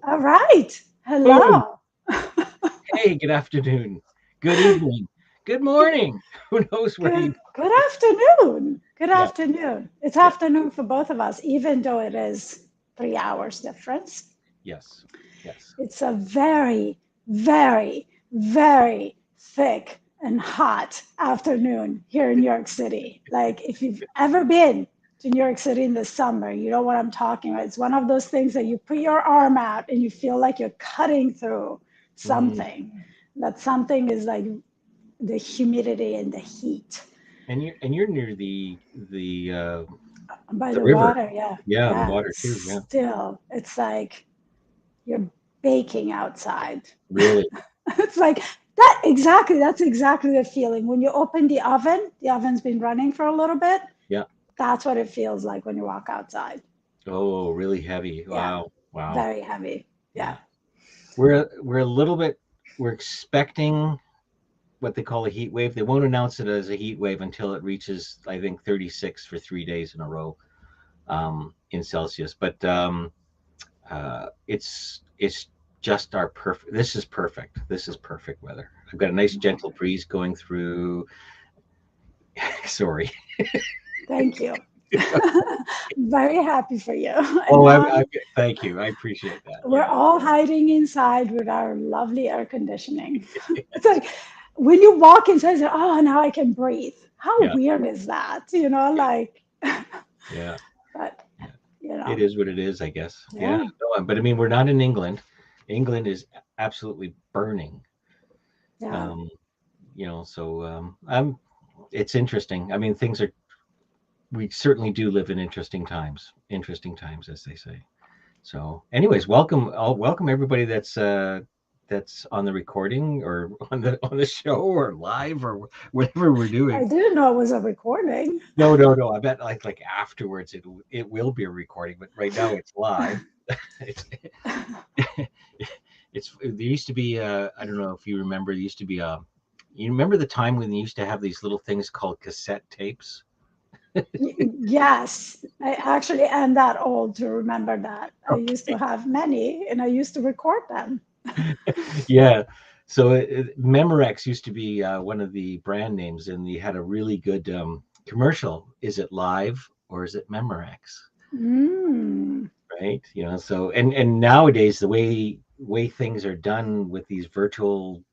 All right. Boom. Hello. Hey, good afternoon. Good evening. Good morning. Who knows where you? Good afternoon. Good Yeah, afternoon. It's yeah, afternoon for both of us, even though it is 3 hours difference. yes, yes. It's a very, very, very thick and hot afternoon here in New York City. Like if you've ever been to New York City in the summer, you know what I'm talking about. It's one of those things that you put your arm out and you feel like you're cutting through Mm. something. That something is like the humidity and the heat. And you're near the By the the river. water, yeah, Yeah, the yeah. water It's too. Yeah, still, it's like you're baking outside. really. It's like that exactly. That's exactly the feeling when you open the oven. The oven's been running for a little bit. Yeah. That's what it feels like when you walk outside. Oh, really heavy. Yeah, Wow, wow. very heavy. Yeah, Yeah. we're a little bit. We're expecting what they call a heat wave. They won't announce it as a heat wave until it reaches, I think, 36 for 3 days in a row in Celsius. But it's just our perfect. This is perfect. This is perfect weather. I've got a nice gentle breeze going through. Sorry. Thank you. Very happy for you. And Oh, now thank you. I appreciate that. we're Yeah. all hiding inside with our lovely air conditioning. It's like when you walk inside, it's like, oh, now I can breathe. How Yeah. weird is that? Like, Yeah. but, Yeah. you It know, is what it is, I guess. Yeah. yeah, No, but I mean, we're not in England. England is absolutely burning. yeah. Um, so it's interesting. I mean, we certainly do live in interesting times, as they say. So, anyways, welcome everybody that's on the recording or on the show or live or whatever we're I doing. didn't know it was a recording. No, no, no. I bet like afterwards it will be a recording, but right now it's live. It's there used to be I don't know if you remember, there used to be you remember the time when they used to have these little things called cassette tapes? Yes, I actually am that old to remember that. I used to have many and I used to record them. Yeah. So Memorex used to be one of the brand names, and they had a really good commercial. Is it live or is it Memorex? Mm, Right. So and nowadays the way things are done with these virtual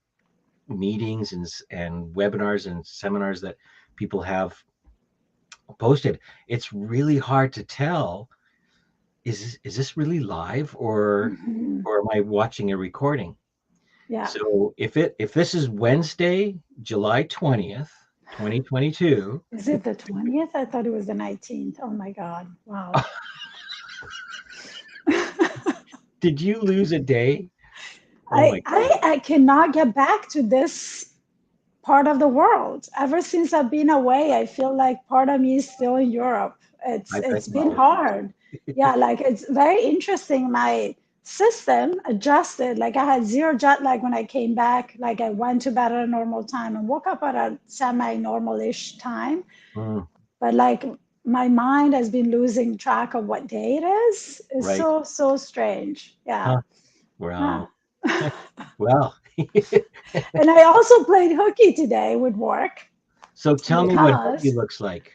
meetings and webinars and seminars that people have posted, it's really hard to tell, is this really live mhm. or am I watching a recording? Yeah. So if this is Wednesday, July 20th, 2022, Is it the 20th? I thought it was the 19th. Oh my God. Wow. did you lose a day? Oh I, my God. I I cannot get back to this part of the world. Ever since I've been away, I feel like part of me is still in Europe. It's I bet it's been so. hard. Yeah, like it's very interesting. My system adjusted. Like I had zero jet lag when I came back. Like I went to bed at a normal time and woke up at a semi-normal-ish time. Mm, But like my mind has been losing track of what day it is. It's right. so strange. Yeah. Huh. Huh. Wow. Well, And I also played hooky today with work so tell me what hooky because, looks like.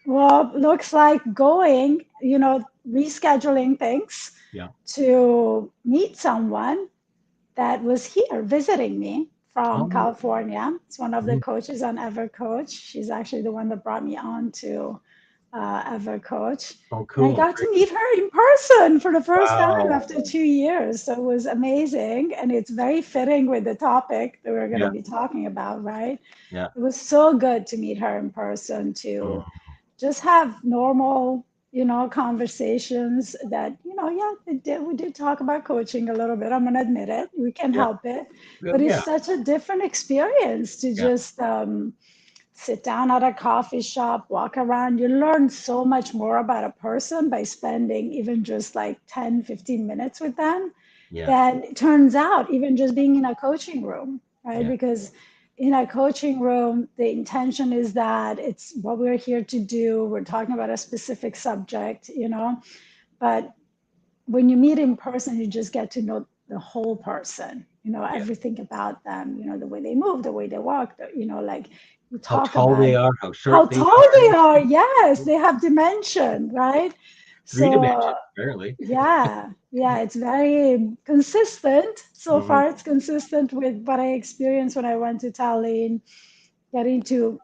well, looks like going, rescheduling things Yeah. to meet someone that was here visiting me from Oh, California. It's one of the mm, coaches on EverCoach. She's actually the one that brought me on to EverCoach. oh, And I cool. got to Very meet cool. her in person for the first time Wow. after 2 years. So it was amazing. And it's very fitting with the topic that we're going to Yeah. be talking about, right? Yeah. It was so good to meet her in person, Mm, to just have normal, conversations that, yeah, we did talk about coaching a little bit. I'm going to admit it. We can yeah. help it. Yeah. But it's Yeah. such a different experience to Yeah. just sit down at a coffee shop, walk around. You learn so much more about a person by spending even just like 10, 15 minutes with them Yeah. than it turns out, even just being in a coaching room, right? Yeah. Because in a coaching room, the intention is that it's what we're here to do. We're talking about a specific subject, but when you meet in person, you just get to know the whole person, Yeah. everything about them, the way they move, the way they walk, like you How talk tall about they are, how how short they tall are. they are. Yes, they have dimension, right? Three So dimensions, apparently. yeah, it's very consistent. So Hmm. far, it's consistent with what I experienced when I went to Tallinn, getting to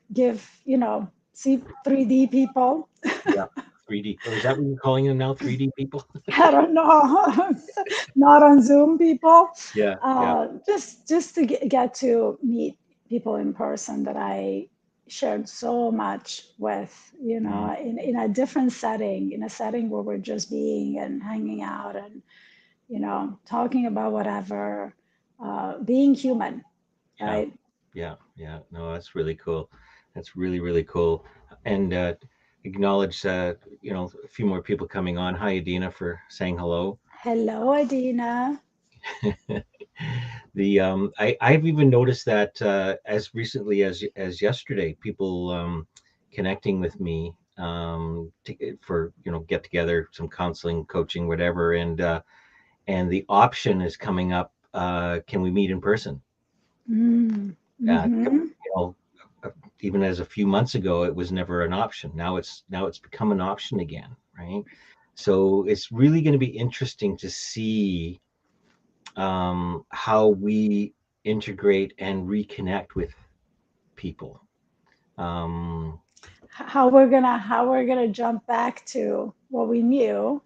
see 3D people. Yeah. 3D. Oh, is that what you're calling them now? 3D people? I don't know, not on Zoom people. Yeah. Yeah. Just to get to meet people in person that I shared so much with, Mm, in a different setting, in a setting where we're just being and hanging out and, talking about whatever, being human, yeah. right? Yeah. Yeah. No, that's really cool. That's really, really cool. And acknowledge, a few more people coming on. Hi, Adina, for saying hello. Hello, Adina. I've even noticed that as recently as yesterday, people connecting with me for get together, some counseling, coaching, whatever, and the option is coming up. Can we meet in person? Mm, You mm-hmm. know, uh, Even as a few months ago, it was never an option. Now it's become an option again, right? So it's really going to be interesting to see how we integrate and reconnect with people. Um, How we're gonna jump back to what we knew,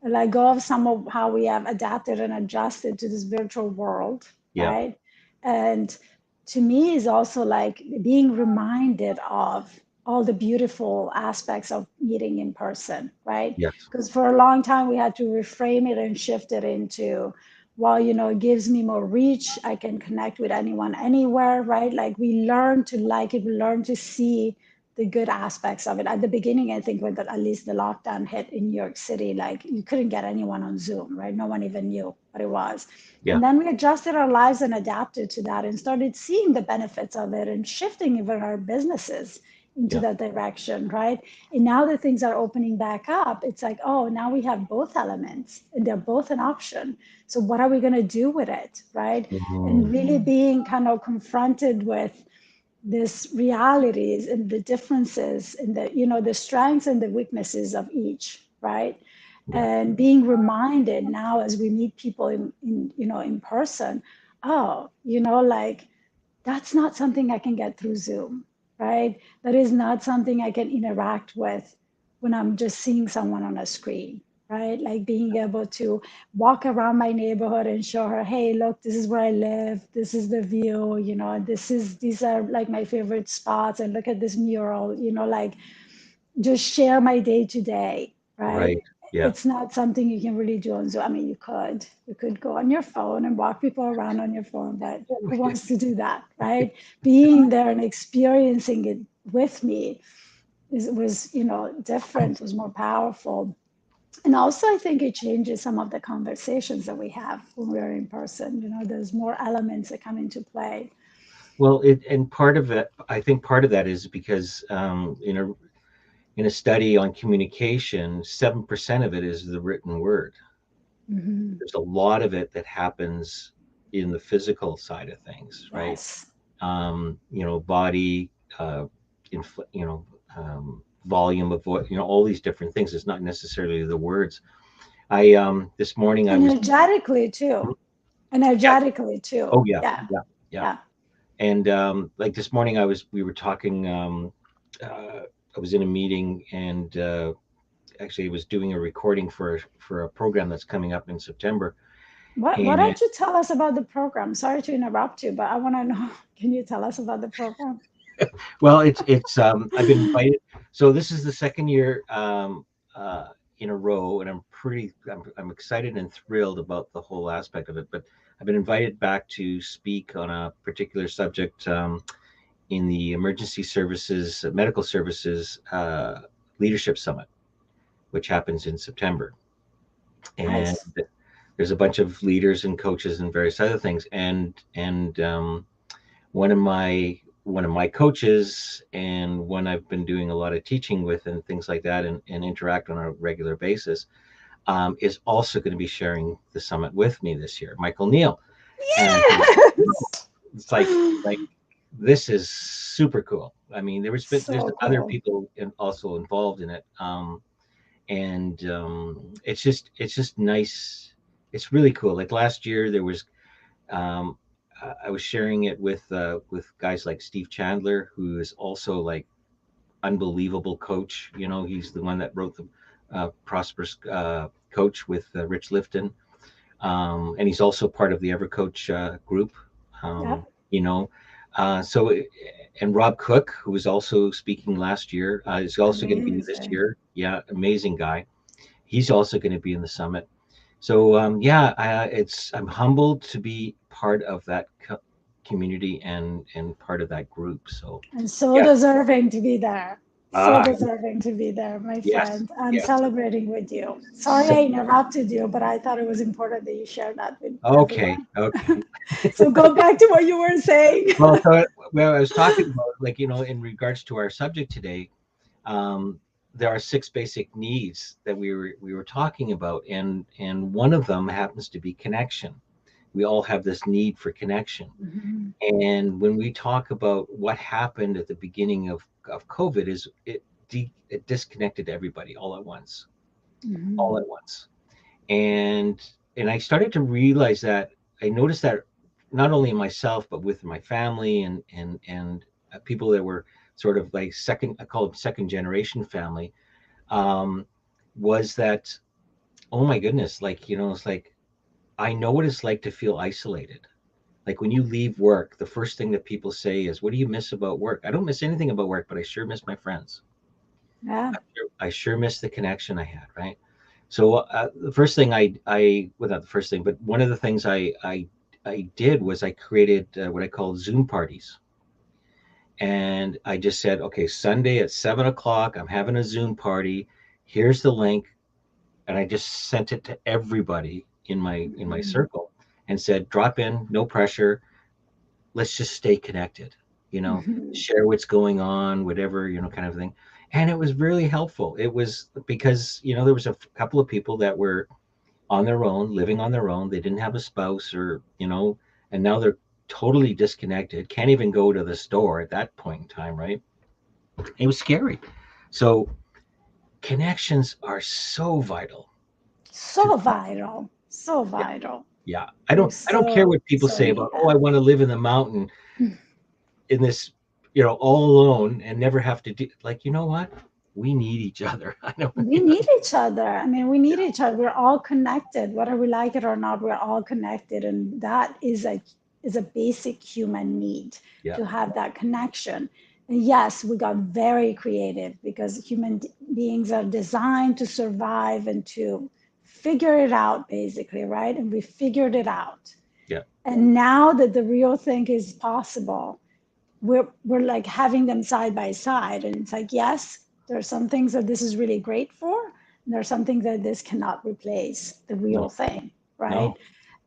let go of some of how we have adapted and adjusted to this virtual world, yeah, right? And to me is also like being reminded of all the beautiful aspects of meeting in person, right? yes, Because for a long time we had to reframe it and shift it into, well, it gives me more reach. I can connect with anyone anywhere, right? Like we learn to like it, we learn to see the good aspects of it. At the beginning, I think when at least the lockdown hit in New York City, like you couldn't get anyone on Zoom, right? No one even knew what it was. yeah, And then we adjusted our lives and adapted to that and started seeing the benefits of it and shifting even our businesses into yeah, that direction, right? And now that things are opening back up, it's like, oh, now we have both elements and they're both an option. So what are we going to do with it, right? And mhm, really being kind of confronted with this realities and the differences and the strengths and the weaknesses of each, right? yeah, And being reminded now as we meet people in person, oh, like that's not something I can get through Zoom, right? That is not something I can interact with when I'm just seeing someone on a screen, right? Like being able to walk around my neighborhood and show her, hey, look, this is where I live. This is the view, these are like my favorite spots. And look at this mural, like just share my day to day, right, right? yeah, It's not something you can really do on Zoom. I mean, you could go on your phone and walk people around on your phone, but who wants to do that, right? Being there and experiencing it with me was, different, was more powerful. And also, I think it changes some of the conversations that we have when we're in person. There's more elements that come into play. well, and part of it, I think part of that is because in a study on communication, 7% of it is the written word. Hmm. There's a lot of it that happens in the physical side of things, right? Yes. Body, volume of what, all these different things. It's not necessarily the words. I This morning I was. Energetically, too. Yeah. Energetically, too. Oh yeah. Yeah. Yeah. Yeah. Yeah. And like this morning we were talking. I was in a meeting and actually was doing a recording for a program that's coming up in September. Why And don't you tell us about the program? Sorry to interrupt you, but I want to know. Can you tell us about the program? well, it's I've been invited. So this is the second year in a row, and I'm excited and thrilled about the whole aspect of it. But I've been invited back to speak on a particular subject in the emergency services, medical services leadership summit, which happens in September. And Nice. there's a bunch of leaders and coaches and various other things. And one of my coaches and one I've been doing a lot of teaching with and things like that and interact on a regular basis. is also going to be sharing the summit with me this year, Michael Neal. And Yes. it's like this is super cool. I mean, there's So other cool. people also involved in it, and it's just nice. It's really cool. Like last year, there was um, I was sharing it with guys like Steve Chandler, who is also like unbelievable coach. You know, he's the one that wrote the Prosperous Coach with Rich Lifton, and he's also part of the EverCoach group. Yep. You know, so and Rob Cook, who was also speaking last year, is also going to be this Amazing. year. Yeah, amazing guy. He's also going to be in the summit. So yeah, I'm humbled to be part of that community and part of that group. So And so yeah, deserving to be there. So ah, deserving to be there, my yes, friend. I'm yes. celebrating with you. Sorry So, I interrupted you, but I thought it was important that you share that with okay, everyone. okay. So go back to what you were saying. Well, I was talking about, like, in regards to our subject today, um, there are six basic needs that we were talking about, and one of them happens to be connection. We all have this need for connection. Mhm. And when we talk about what happened at the beginning of COVID, is it disconnected everybody all Mhm. at once. And I started to realize that I noticed that not only in myself, but with my family and people that were sort of like second, I call them second generation family, um, was that, oh my goodness, like, it's like, I know what it's like to feel isolated. Like when you leave work, the first thing that people say is, "What do you miss about work?" I don't miss anything about work, but I sure miss my friends. Yeah. I sure miss the connection I had, right? So the first thing well, not the first thing, but one of the things I did was I created what I call Zoom parties, and I just said, okay, Sunday at 7 o'clock, I'm having a Zoom party. Here's the link, and I just sent it to everybody in my Mhm. circle, and said, drop in, no pressure. Let's just stay connected, Mhm. share what's going on, whatever, kind of thing. And it was really helpful. It was because, there was a couple of people that were on their own, living on their own. They didn't have a spouse and now they're totally disconnected, can't even go to the store at that point in time, right? It was scary. So connections are so vital to, So vital. So yeah, vital. yeah. They're I don't care so, what people so say about, needed. oh, I want to live in the mountain in this, all alone and never have to do, like, you know what? We need each other. I know. We need each other. I mean, we need each other. We're all connected, whether we like it or not. We're all connected, and that is a basic human need Yeah. to have that connection. And yes, we got very creative because beings are designed to survive and to figure it out, basically, right? And we figured it out. Yeah. And now that the real thing is possible, we're like having them side by side, and it's like, yes, there are some things that this is really great for, and there are some things that this cannot replace the No, real thing, no. right?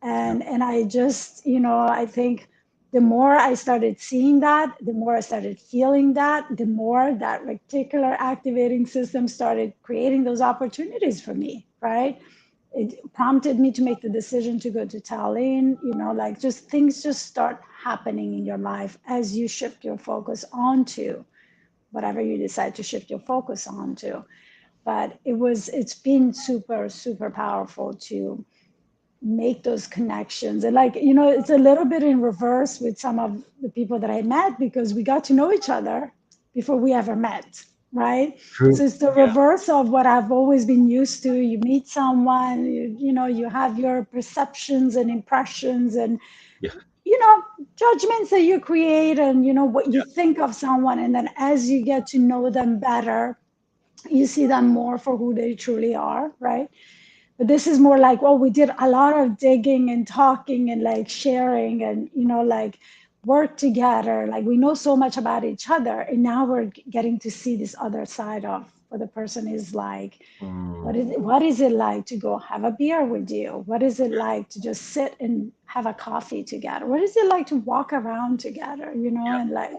Yeah. And I just, I think the more I started seeing that, the more I started feeling that, the more that reticular activating system started creating those opportunities for me, right? It prompted me to make the decision to go to Tallinn, like just things just start happening in your life as you shift your focus onto whatever you decide to shift your focus onto. But it's been super, super powerful to make those connections. And like, it's a little bit in reverse with some of the people that I met because we got to know each other before we ever met, right? So True. it's the Yeah. reverse of what I've always been used to. You meet someone, you have your perceptions and impressions and, Yeah. judgments that you create and, what you Yeah. think of someone. And then as you get to know them better, you see them more for who they truly are, right? But this is more like, well, we did a lot of digging and talking and like sharing and, like work together. Like we know so much about each other. And now we're getting to see this other side of what the person is like. Mm, What is it like to go have a beer with you? What is it like to just sit and have a coffee together? What is it like to walk around together, yeah. and like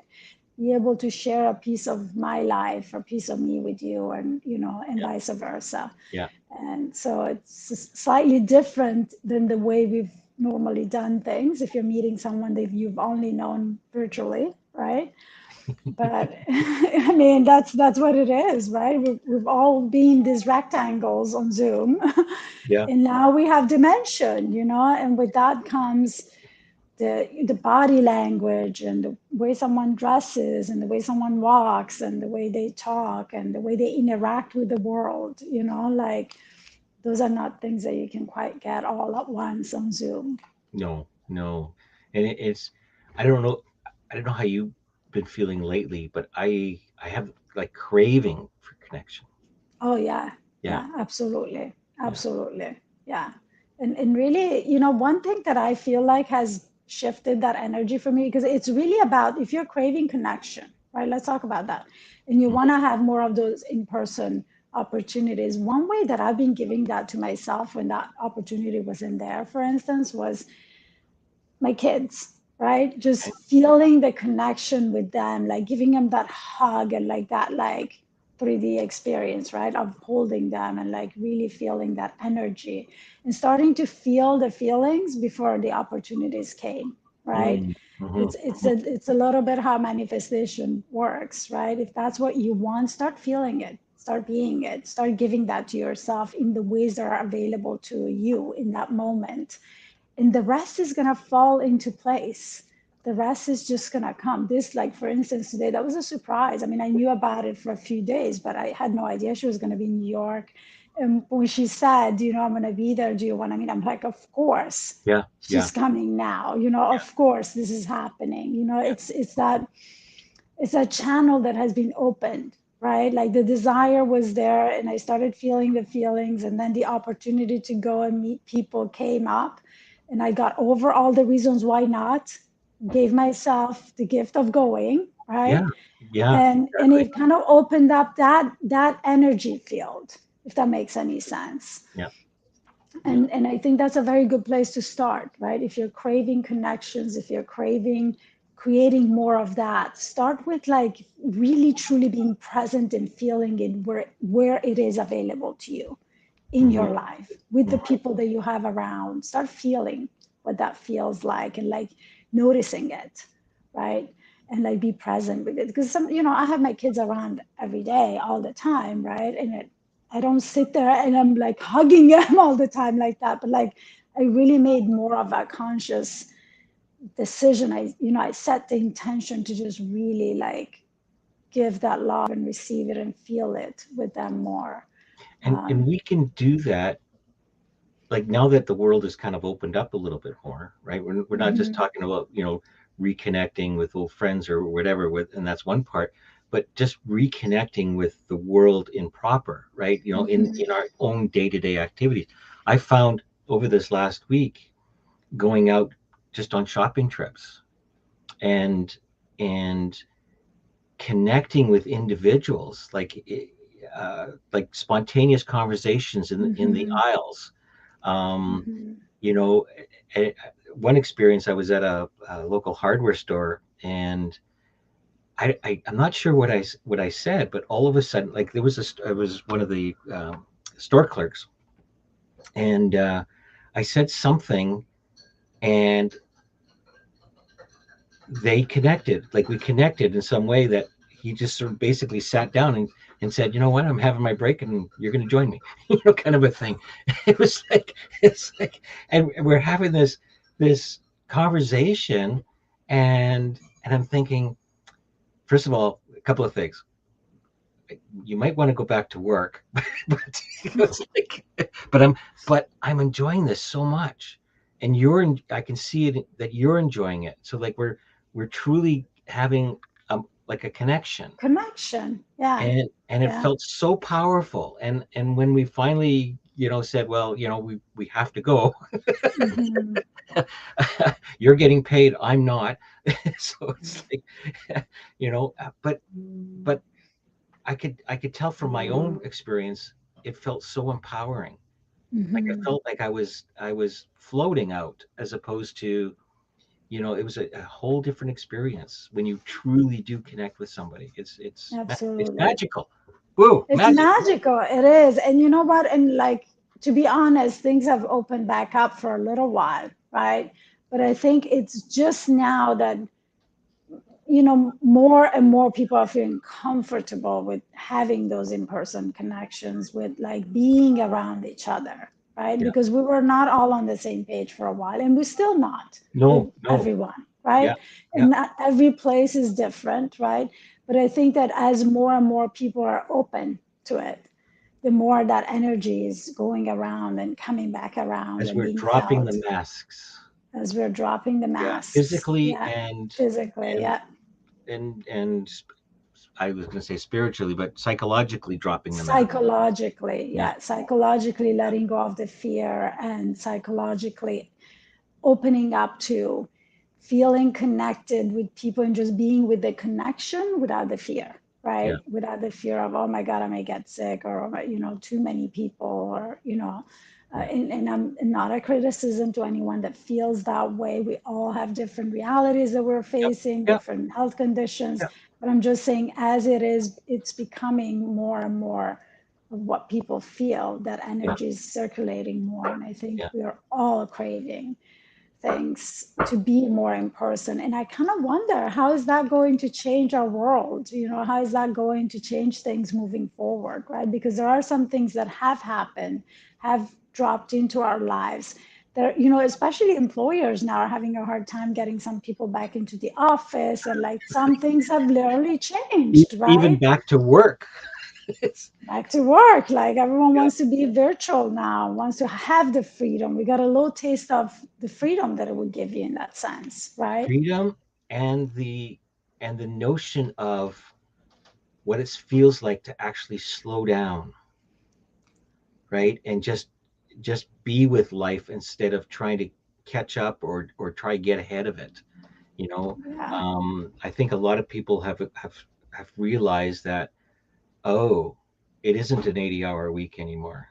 be able to share a piece of my life, a piece of me with you, and and Yeah. vice versa. Yeah. And so it's slightly different than the way we've normally done things. If you're meeting someone that you've only known virtually, right? But I mean, that's what it is, right? We've all been these rectangles on Zoom, Yeah. and now we have dimension, and with that comes the body language and the way someone dresses and the way someone walks and the way they talk and the way they interact with the world, like those are not things that you can quite get all at once on Zoom. No, no. And it's, I don't know, I don't know how you've been feeling lately, but I have like craving for connection. Oh yeah, Yeah. yeah, absolutely, Yeah. absolutely, yeah. And really, one thing that I feel like has shifted that energy for me, because it's really about if you're craving connection, right? Let's talk about that. And you want Mhm. to have more of those in-person opportunities. One way that I've been giving that to myself when that opportunity wasn't there, for instance, was my kids, right? Just Okay. feeling the connection with them, like giving them that hug and like that, like 3D experience, right? Of holding them and like really feeling that energy and starting to feel the feelings before the opportunities came, right? Mm, hmm. It's a little bit how manifestation works, right? If that's what you want, start feeling it, start being it, start giving that to yourself in the ways that are available to you in that moment, and the rest is going to fall into place. The rest is just going to come. This, like for instance, today, that was a surprise. I mean, I knew about it for a few days, but I had no idea she was going to be in New York. And when she said, I'm going to be there, do you want to meet? I'm like, of course Yeah. Yeah. she's coming now, of course this is happening. Yeah. It's a channel that has been opened, right? Like the desire was there, and I started feeling the feelings, and then the opportunity to go and meet people came up, and I got over all the reasons why not, gave myself the gift of going, Yeah. right? Yeah. And Exactly. it kind of opened up that energy field, if that makes any sense. Yeah. Yeah. And I think that's a very good place to start, right? If you're craving connections, if you're craving creating more of that, start with like really truly being present and feeling it where it is available to you in Hmm. your life with the Hmm. people that you have around. Start feeling what that feels like and like noticing it, right? And like be present with it, because I have my kids around every day all the time, right? And I don't sit there and I'm like hugging them all the time like that, but like I really made more of a conscious decision. I set the intention to just really like give that love and receive it and feel it with them more. And we can do that like now that the world is kind of opened up a little bit more, right? We're not just Mhm, talking about, reconnecting with old friends or whatever with, and that's one part, but just reconnecting with the world in proper, right? In mhm, our own day-to-day activities. I found over this last week going out just on shopping trips and and connecting with individuals like spontaneous conversations in the mhm, aisles. um mhm, you know eh, One experience, I was at a local hardware store, and I'm not sure what I said, but all of a sudden, like there was I was one of the store clerks, and I said something, and they connected, like we connected in some way, that he just sort of basically sat down and said, you know what, I'm having my break and you're going to join me, kind of a thing. It was like, it's like, and we're having this conversation, and I'm thinking, first of all, a couple of things. You might want to go back to work, but it's like, but I'm enjoying this so much, and I can see it that you're enjoying it. So like we're truly having like a connection, connection. Yeah, and it yeah. felt so powerful. And when we finally said, well, we have to go. Mhm, You're getting paid, I'm not. So it's like, but I could tell from my own experience, it felt so empowering. Like I mhm. felt like I was floating out, as opposed to, it was a whole different experience when you truly do connect with somebody. It's Absolutely. magical. Woo, It's magic. magical. It is. And you know what? And like, to be honest, things have opened back up for a little while, right? But I think it's just now that, more and more people are feeling comfortable with having those in-person connections, with like being around each other, right? Yeah. Because we were not all on the same page for a while, and we're still not with No, no. everyone, Yeah, right? yeah. And not every place is different, right? But I think that as more and more people are open to it, the more that energy is going around and coming back around As and we're being dropping the felt masks. as we're dropping the Yeah, masks. physically Yeah, and physically. and Yeah. and I was going to say spiritually, but psychologically dropping the mask. Psychologically, Yeah, yeah, psychologically letting go of the fear and psychologically opening up to feeling connected with people and just being with the connection without the fear, yeah, right? Without the fear of, oh my God, I may get sick, or, too many people, or, yeah, and I'm not a criticism to anyone that feels that way. We all have different realities that we're yep, facing, yep, different health conditions. yep, But I'm just saying, as it is, it's becoming more and more of what people feel, that yeah, energy is circulating more. And I think yeah. we are all craving things to be more in person. And I kind of wonder, how is that going to change our world? How is that going to change things moving forward, right? Because there are some things that have happened, have dropped into our lives. There, especially employers now are having a hard time getting some people back into the office, and like some things have literally changed, Even right? back to work. It's, Back to work. Like everyone yeah, wants to be virtual now, wants to have the freedom. We got a little taste of the freedom that it would give you in that sense, right? freedom and the notion of what it feels like to actually slow down, right? And just be with life instead of trying to catch up or try to get ahead of it. You know, Yeah. I think a lot of people have realized that, oh, it isn't an 80-hour week anymore.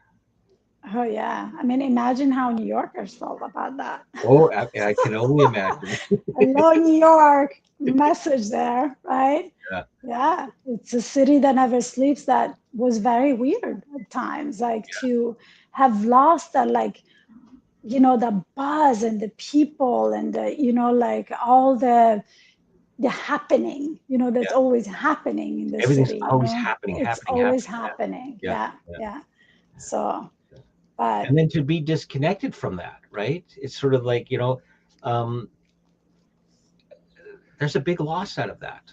Oh, yeah. I mean, imagine how New Yorkers felt about that. Oh, I can only imagine. Hello, New York. Message there, right? Yeah, Yeah. It's a city that never sleeps. That was very weird at times. Like to have lost that, like, the buzz and the people and the, like all the happening, that's yeah. always happening in the Everything's city, always happening, it's happening, always happening. happening. Yeah, Yeah, yeah, yeah. So, yeah. but And then to be disconnected from that, right? It's sort of like, um, there's a big loss out of that,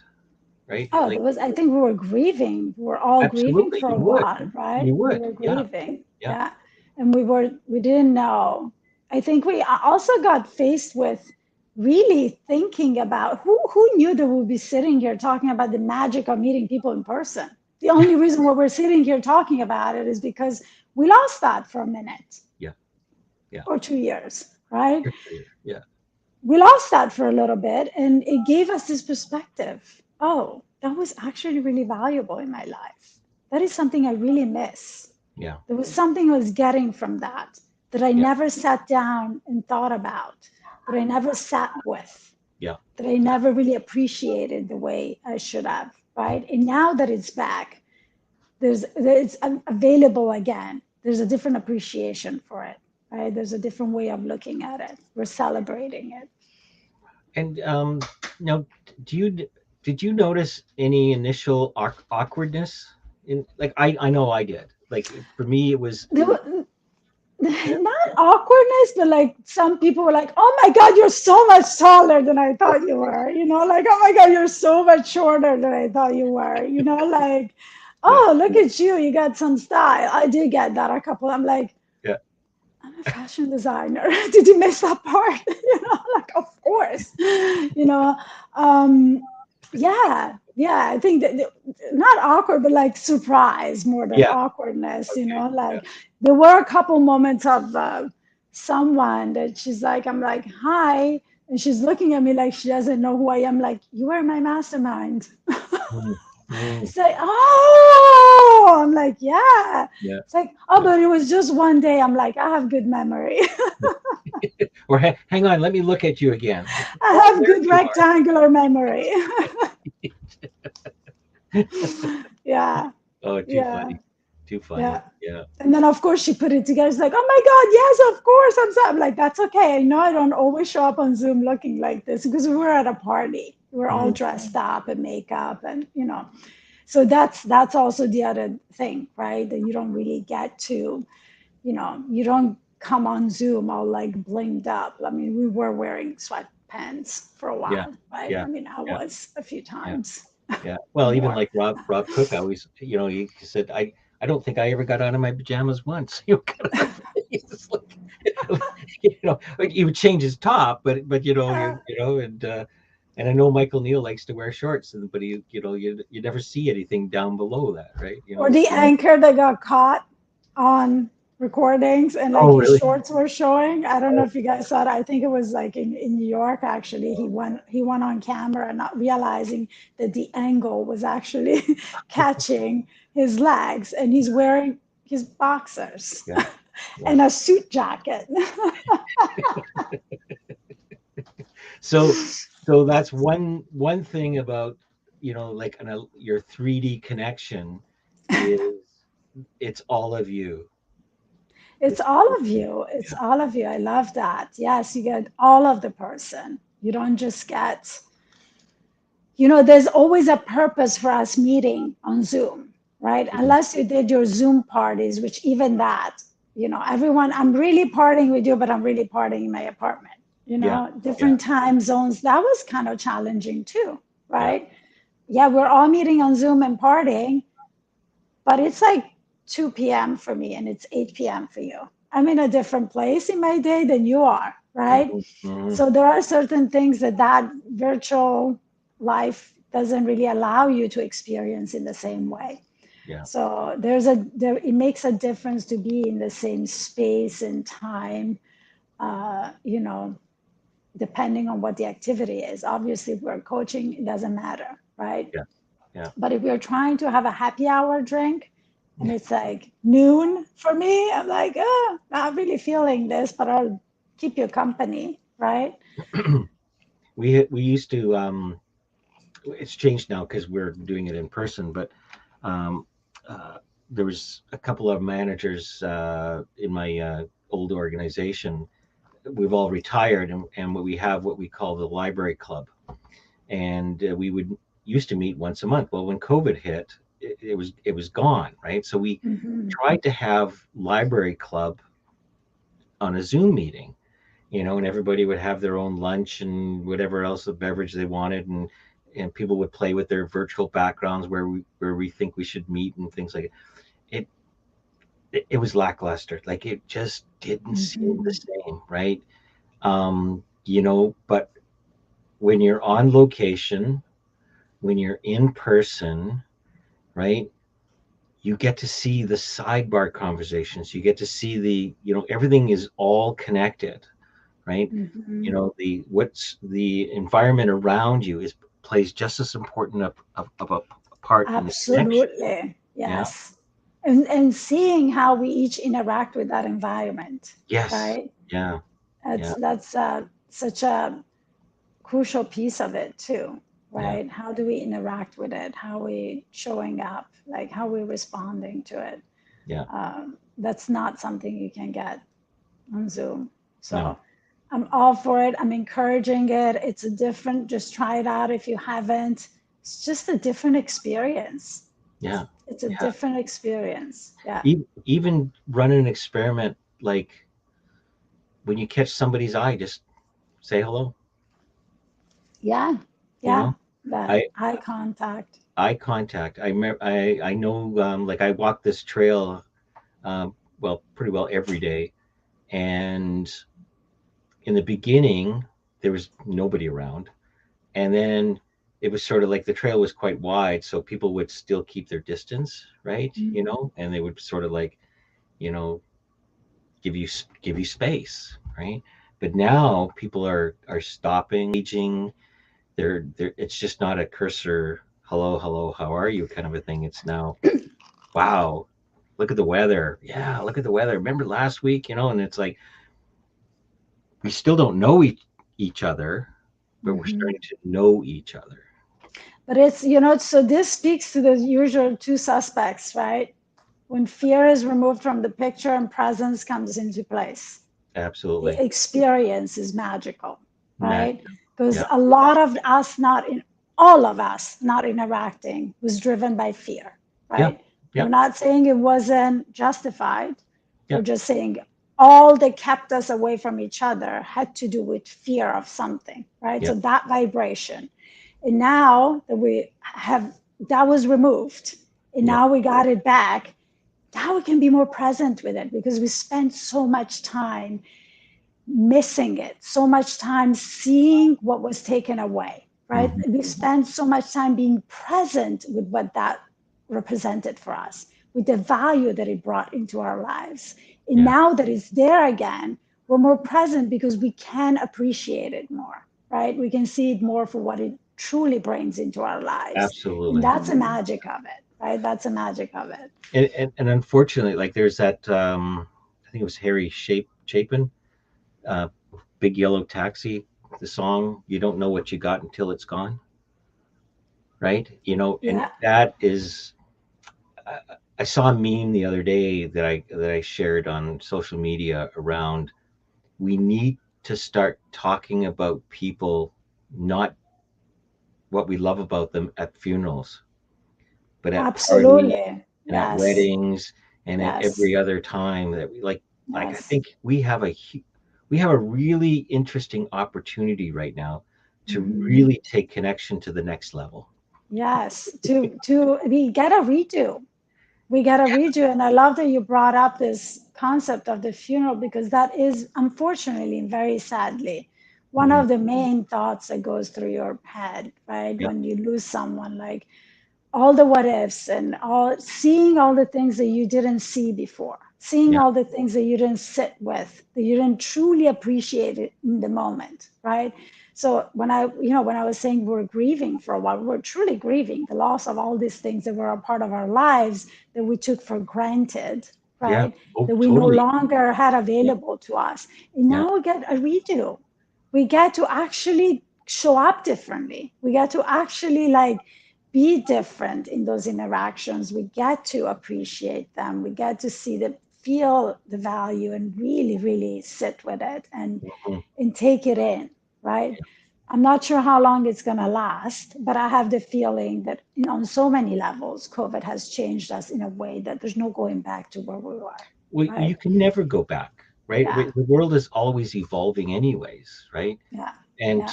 right? oh, Like, I think we were grieving. We were all grieving absolutely, for a you would, while, right? you We would, were yeah, grieving. yeah, Yeah. And we didn't know. I think we also got faced with really thinking about who knew that we'd be sitting here talking about the magic of meeting people in person. The only reason why we're sitting here talking about it is because we lost that for a minute yeah, yeah. or 2 years, right? Good for you. Yeah, We lost that for a little bit, and it gave us this perspective. Oh, that was actually really valuable in my life. That is something I really miss. yeah, There was something I was getting from that I yeah, never sat down and thought about, that I never sat with, yeah, that I yeah. never really appreciated the way I should have, right? And now that it's back, it's available again. There's a different appreciation for it, right? There's a different way of looking at it. We're celebrating it. And now, do you did you notice any initial awkwardness in, like, I know I did. Like, for me, it was, There were, not awkwardness, but like some people were like, "Oh my God, you're so much taller than I thought you were." Like, "Oh my God, you're so much shorter than I thought you were." Like, yeah, "Oh, look at you, you got some style." I did get that a couple. I'm like, yeah, I'm a fashion designer. Did you miss that part? Like, of course. You know, um, yeah, yeah. I think that not awkward, but like surprise more than yeah. awkwardness. Okay, yeah, Like there were a couple moments of someone that she's like, I'm like, hi, and she's looking at me like she doesn't know who I am. Like, you are my mastermind. mm, mm, It's like, oh, I'm like, yeah. yeah, It's like, oh, yeah. but it was just one day. I'm like, I have good memory. Or hang on, let me look at you again. I Oh, have there good you rectangular memory. Yeah, are. Oh, too yeah, funny. Too yeah. funny. Yeah. And then of course she put it together. She's like, "Oh my God, yes, of course." I'm like, "That's okay. I know I don't always show up on Zoom looking like this because we were at a party. We're all Mm, dressed up and makeup, and So that's also the other thing, right? That you don't really get to, you don't come on Zoom all like blinged up. I mean, we were wearing sweatpants for a yeah. while, right? Yeah. I mean, I Yeah. was a few Yeah. times Yeah. Well, even more. like Rob Cook, I always, he said, I don't think I ever got out of my pajamas once. He's just like, like he would change his top, but Uh, and I know Michael Neal likes to wear shorts, but you never see anything down below that, right? or the anchor that got caught on recordings and like Oh, his really? shorts were showing. I don't know Oh, if you guys saw it. I think it was like in New York actually. He went on camera not realizing that the angle was actually catching his legs and he's wearing his boxers yeah, yeah. and a suit jacket. So, so that's one thing about like your 3D connection is it's all of you. It's It's all of you. It's yeah, all of you. I love that. Yes, you get all of the person. You don't just get there's always a purpose for us meeting on Zoom, right? mhm, Unless you did your Zoom parties, which even that, everyone, I'm really partying with you, but I'm really partying in my apartment, yeah, yeah, different time zones. That was kind of challenging too, yeah, right? Yeah, we're all meeting on Zoom and partying, but it's like 2 p.m. for me and it's 8 p.m. for you. I'm in a different place in my day than you are, right? mhm, mhm, So there are certain things that virtual life doesn't really allow you to experience in the same way. yeah, So it makes a difference to be in the same space and time, uh, you know, depending on what the activity is. Obviously, if we're coaching, it doesn't matter, right? yeah, yeah. But if we're trying to have a happy hour drink and it's like noon for me, I'm like, not really feeling this, but I'll keep you company, right? We used to it's changed now because we're doing it in person, but um, uh, there was a couple of managers in my old organization. We've all retired, and we have what we call the library club, and we would used to meet once a month. Well, when COVID hit, it was gone, right? So we Hmm. tried to have library club on a Zoom meeting, and everybody would have their own lunch and whatever else the beverage they wanted, and people would play with their virtual backgrounds where we think we should meet and things like it. It was lackluster. Like it just didn't seem the Hmm. same, right? But when you're on location, when you're in person, right? You get to see the sidebar conversations. You get to see everything is all connected, right? Hmm. The what's the environment around you is plays just as important of a part in the connection. Absolutely. Yeah. Yes. And seeing how we each interact with that environment, Yes. right? Yeah. Yeah. That's such a crucial piece of it too, Yeah. right? How do we interact with it? How are we showing up? Like how we're responding to it? Yeah. That's not something you can get on Zoom. No. So I'm all for it. I'm encouraging it. It's a different, just try it out if you haven't. It's just a different experience. Yeah. It's a Yeah. different experience. Yeah. Even run an experiment like when you catch somebody's eye, just say hello. Yeah. You Yeah. know, That I eye contact. eye contact. I know like I walk this trail well pretty well every day, and in the beginning there was nobody around, and then it was sort of like the trail was quite wide, so people would still keep their distance, right? And they would sort of like you know give you space, right? But now people are stopping, engaging. They're it's just not a cursor hello, how are you kind of a thing. It's now, wow, look at the weather. Yeah, look at the weather. Remember last week, and it's like we still don't know each other, but we're Hmm. starting to know each other. But it's, so this speaks to the usual two suspects, right? When fear is removed from the picture and presence comes into place, the Absolutely. experience is magical, Matt. right? Because Yeah. a lot of us, not in all of us, not interacting, was driven by fear, Yeah. right? Yeah. We're not saying it wasn't justified. Yeah. We're just saying all that kept us away from each other had to do with fear of something, right? Yeah. So that vibration. And now that we have that was removed, and Yeah. now we got it back, now we can be more present with it because we spent so much time missing it, so much time seeing what was taken away, right? Hmm. We spent so much time being present with what that represented for us, with the value that it brought into our lives. And Yeah. now that it's there again, we're more present because we can appreciate it more, right? We can see it more for what it truly brings into our lives. And Absolutely. that's the magic of it, right? That's the magic of it. And unfortunately, like there's that I think it was Chapin, uh, Big Yellow Taxi, the song "You Don't Know What You Got Until It's Gone," right? And Yeah, that is. I saw a meme the other day that I shared on social media around. We need to start talking about people, not what we love about them at funerals, but at parties absolutely. and at Yes, weddings and at yes, every other time that we like I yes. think we have a really interesting opportunity right now to Mhm. really take connection to the next level. Yes, to we get a redo. We get a redo, and I love that you brought up this concept of the funeral because that is unfortunately and very sadly one Hmm. of the main thoughts that goes through your head, right? Yeah. When you lose someone, like all the what ifs and all seeing all the things that you didn't see before, seeing Yeah. all the things that you didn't sit with, that you didn't truly appreciate it in the moment, right? So when I was saying we're grieving for a while, we're truly grieving the loss of all these things that were a part of our lives that we took for granted, Yeah. right? Oh, That we no totally. longer had Yeah. available to us. And Yeah. now we get a redo. We get to actually show up differently. We get to actually like be different in those interactions. We get to appreciate them. We get to see the feel the value and really, really sit with it Mhm. and take it in, right? I'm not sure how long it's going to last, but I have the feeling that on so many levels, COVID has changed us in a way that there's no going back to where we were, Well, you right? can never go back, right? Yeah, The world is always evolving, anyways, right? yeah, And yeah,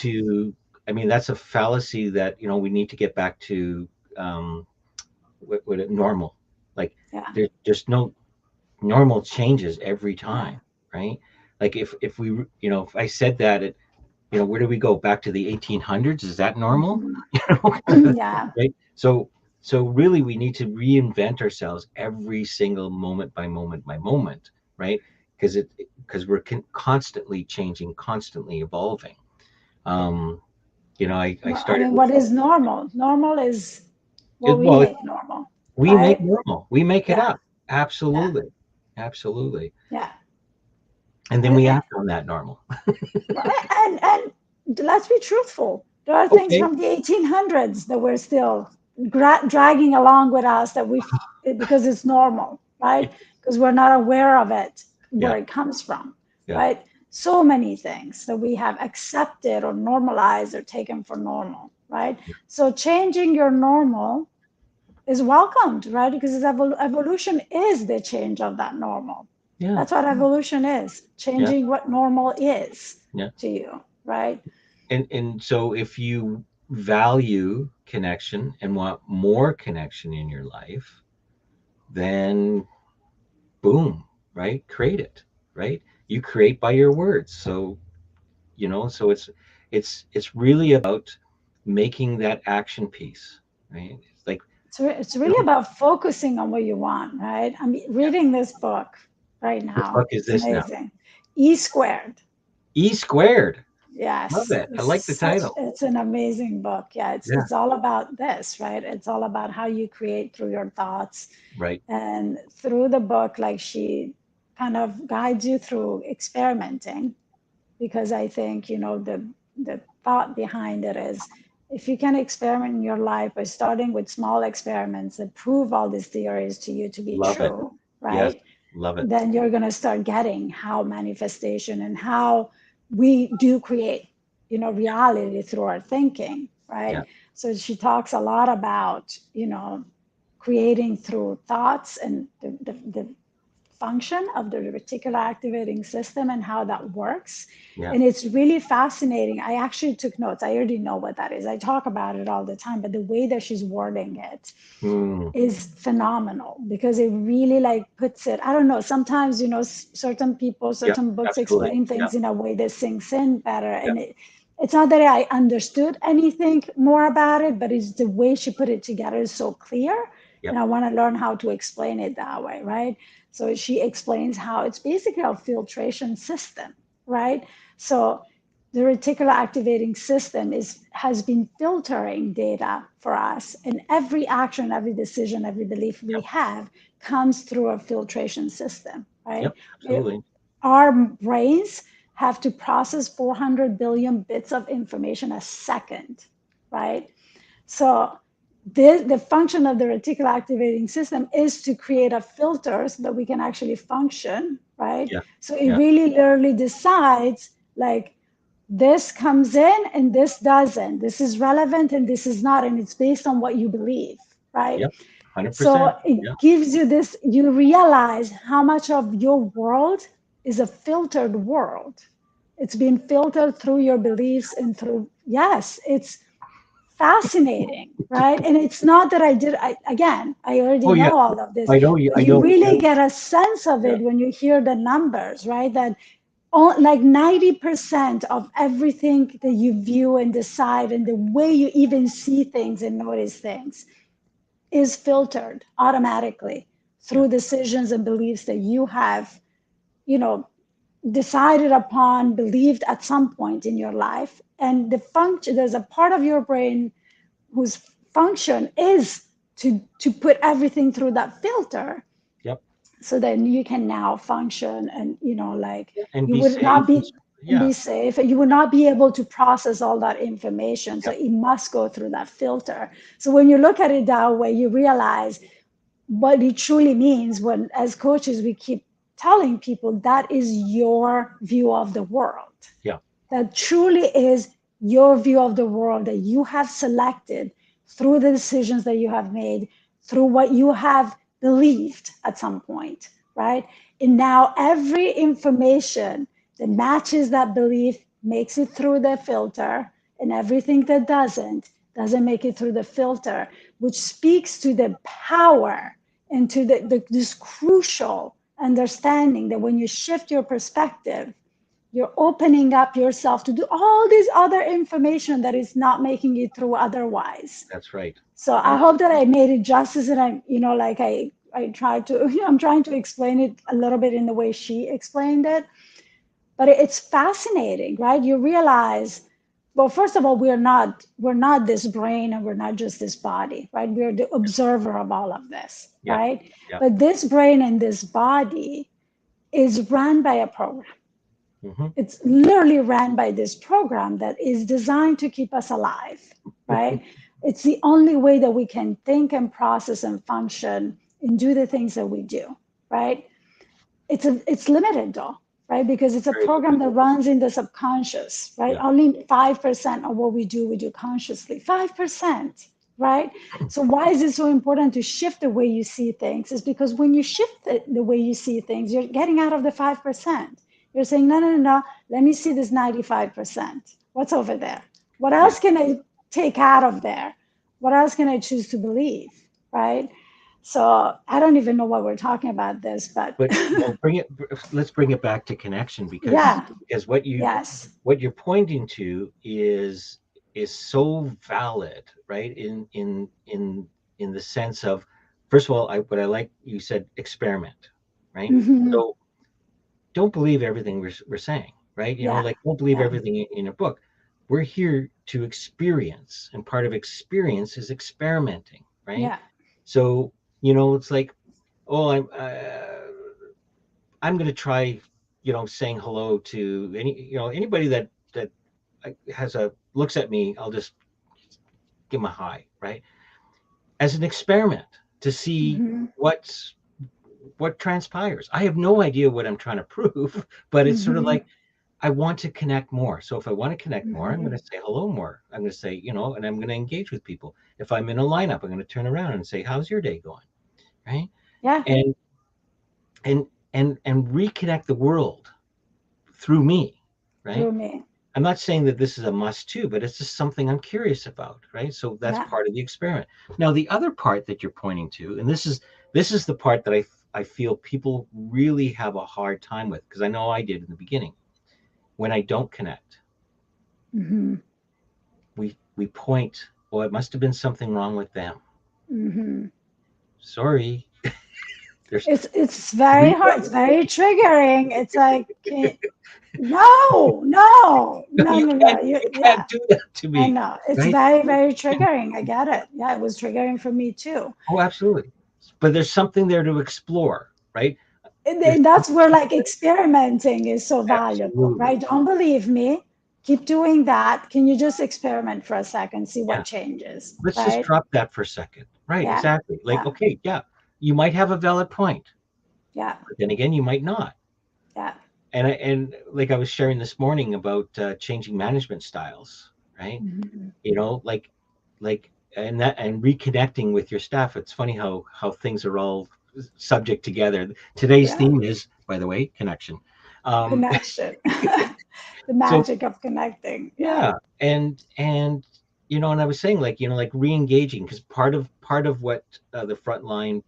I mean, that's a fallacy that we need to get back to um, normal. Like yeah, there's no normal changes every yeah. time, right? Like if we, if I said that, where do we go back to the 1800s? Is that normal? Hmm. You know, Yeah. right? So really, we need to reinvent ourselves every single moment by moment by moment, right? Because we're constantly changing, constantly evolving. Um, I Well, I started mean, with what is normal? Normal is what we well, make normal, we make right? normal, we make it Yeah, up, yeah, absolutely, absolutely, yeah. and then And, we and, act on that normal. and let's be truthful. There are things Okay, from the 1800s that we're still dragging along with us that because it's normal, right? Because we're not aware of it, yeah, where it comes from, yeah, right? So many things that we have accepted or normalized or taken for normal, right? So changing your normal is welcomed, right? Because evolution is the change of that normal. yeah, That's what evolution is, yeah, changing what normal is yeah. to you, right? And so if you value connection and want more connection in your life, then boom, right? Create it, right? You create by your words. So it's really about making that action piece, right? It's like, It's you really know, about focusing on what you want, right? I'm yeah. reading this book right Which now. book is It's this now? amazing. E squared. E squared. Love Yes, it. I like the title. it's an amazing book. Yeah, Yeah. it's all about this, right? It's all about how you create through your thoughts. Right. And through the book, like she kind of guides you through experimenting, because I think, the thought behind it is, if you can experiment in your life by starting with small experiments that prove all these theories to you to be Love it. true, Yes, right? love it. Then you're going to start getting how manifestation and how we do create, reality through our thinking, Yeah, right? So she talks a lot about, creating through thoughts and the function of the reticular activating system and how that works. yeah. And it's really fascinating. I actually took notes. I already know what that is. I talk about it all the time, but the way that she's wording it Mm, is phenomenal because it really like puts it, I don't know, sometimes, certain people, yep, certain books absolutely. explain Yeah, things in a way that sinks in better. yeah, And it's not that I understood anything more about it, but it's the way she put it together is so clear. And yep, I want to learn how to explain it that way, right? So she explains how it's basically a filtration system, right? So the reticular activating system has been filtering data for us, and every action, every decision, every belief we yep, have comes through a filtration system, right? yep, absolutely. Our brains have to process 400 billion bits of information a second, right? So the function of the reticular activating system is to create a filter so that we can actually function, right? Yeah, So it yeah, really literally decides like, this comes in and this doesn't. This is relevant and this is not. And it's based on what you believe, right? yep, 100%. So it Yeah, gives you this, you realize how much of your world is a filtered world. It's been filtered through your beliefs and through, yes, it's fascinating, right? And it's not that again, I already oh yeah, know all of this, I know you. but I you know. really get a sense of Yeah, it when you hear the numbers, right? That like 90% of everything that you view and decide and the way you even see things and notice things is filtered automatically yeah, through decisions and beliefs that you have, you know, decided upon, believed at some point in your life. And the function, there's a part of your brain whose function is to put everything through that filter, yep. so then you can now function and, like, Yeah, and you be would safe. not be and Yeah, be safe, and you would not be able to process all that information, so yep, it must go through that filter. So when you look at it that way, you realize what it truly means. When as coaches we keep telling people that is your view of the world, yeah, that truly is your view of the world that you have selected through the decisions that you have made, through what you have believed at some point, right? And now every information that matches that belief makes it through the filter, and everything that doesn't make it through the filter, which speaks to the power and to this crucial understanding that when you shift your perspective, you're opening up yourself to do all this other information that is not making it through otherwise. that's right. So I And hope that I made it justice, and like I tried to, I'm trying to explain it a little bit in the way she explained it, but it's fascinating, right? You realize, well, first of all, we're not this brain and we're not just this body, right? We're the observer of all of this, yeah, right? yeah, But this brain and this body is run by a program. hmm, It's literally ran by this program that is designed to keep us alive, right? It's the only way that we can think and process and function and do the things that we do, right? It's limited though, right? Because it's a very program that limited. runs in the subconscious, right? Yeah, Only 5% of what we do consciously. 5%, right? So why is it so important to shift the way you see things? Is because when you shift the way you see things, you're getting out of the 5%. You're saying, no, no, no, no, let me see this 95%. What's over there? What yeah. else can I take out of there? What else can I choose to believe, right? So I don't even know why we're talking about this, but But well, let's bring it back to connection, because yeah, what yes. what you're pointing to is so valid, right? In the sense of, first of all, what I like you said, experiment, right? Hmm. So don't believe everything we're saying, right? Yeah, Like, don't believe yeah, everything in a book. We're here to experience, and part of experience is experimenting, right? yeah. So it's like, oh, I'm going to try, saying hello to anybody that looks at me, I'll just give them a hi, right? As an experiment to see Mm-hmm. what transpires. I have no idea what I'm trying to prove, but it's sort of Mm-hmm. like I want to connect more. So if I want to connect more, I'm going Mm-hmm. to say hello more. I'm going to say, and I'm going to engage with people. If I'm in a lineup, I'm going to turn around and say, "How's your day going?" Right? Yeah. And and reconnect the world through me, right? Through me. I'm not saying that this is a must too, but it's just something I'm curious about, right? So that's Yeah. part of the experiment. Now, the other part that you're pointing to, and this is the part that I feel people really have a hard time with, because I know I did in the beginning. When I don't connect, Mm-hmm. we point, well, it must have been something wrong with them. Mm-hmm. Sorry, there's It's very we hard. It's very triggering. It's like, no, no, no, no, no, no. you Yeah, can't do that to I me, know. It's right? very, very triggering. I get it. Yeah, it was triggering for me too. Oh, absolutely. But there's something there to explore, right? There's And that's something where like experimenting is so valuable, absolutely. right? Don't believe me. Keep doing that. Can you just experiment for a second, see Yeah. what changes, Let's just right? drop that for a second. Right, Yeah, exactly. Like, yeah, okay, yeah, you might have a valid point, yeah, but then again, you might not. yeah. And like I was sharing this morning about changing management styles, right? Mhm. Like and reconnecting with your staff. It's funny how things are all subject together. Today's Yeah, theme is, by the way, connection. Um, connection. The so magic of connecting. Yeah. yeah, and I was saying, like, like re-engaging, because part of what the frontline,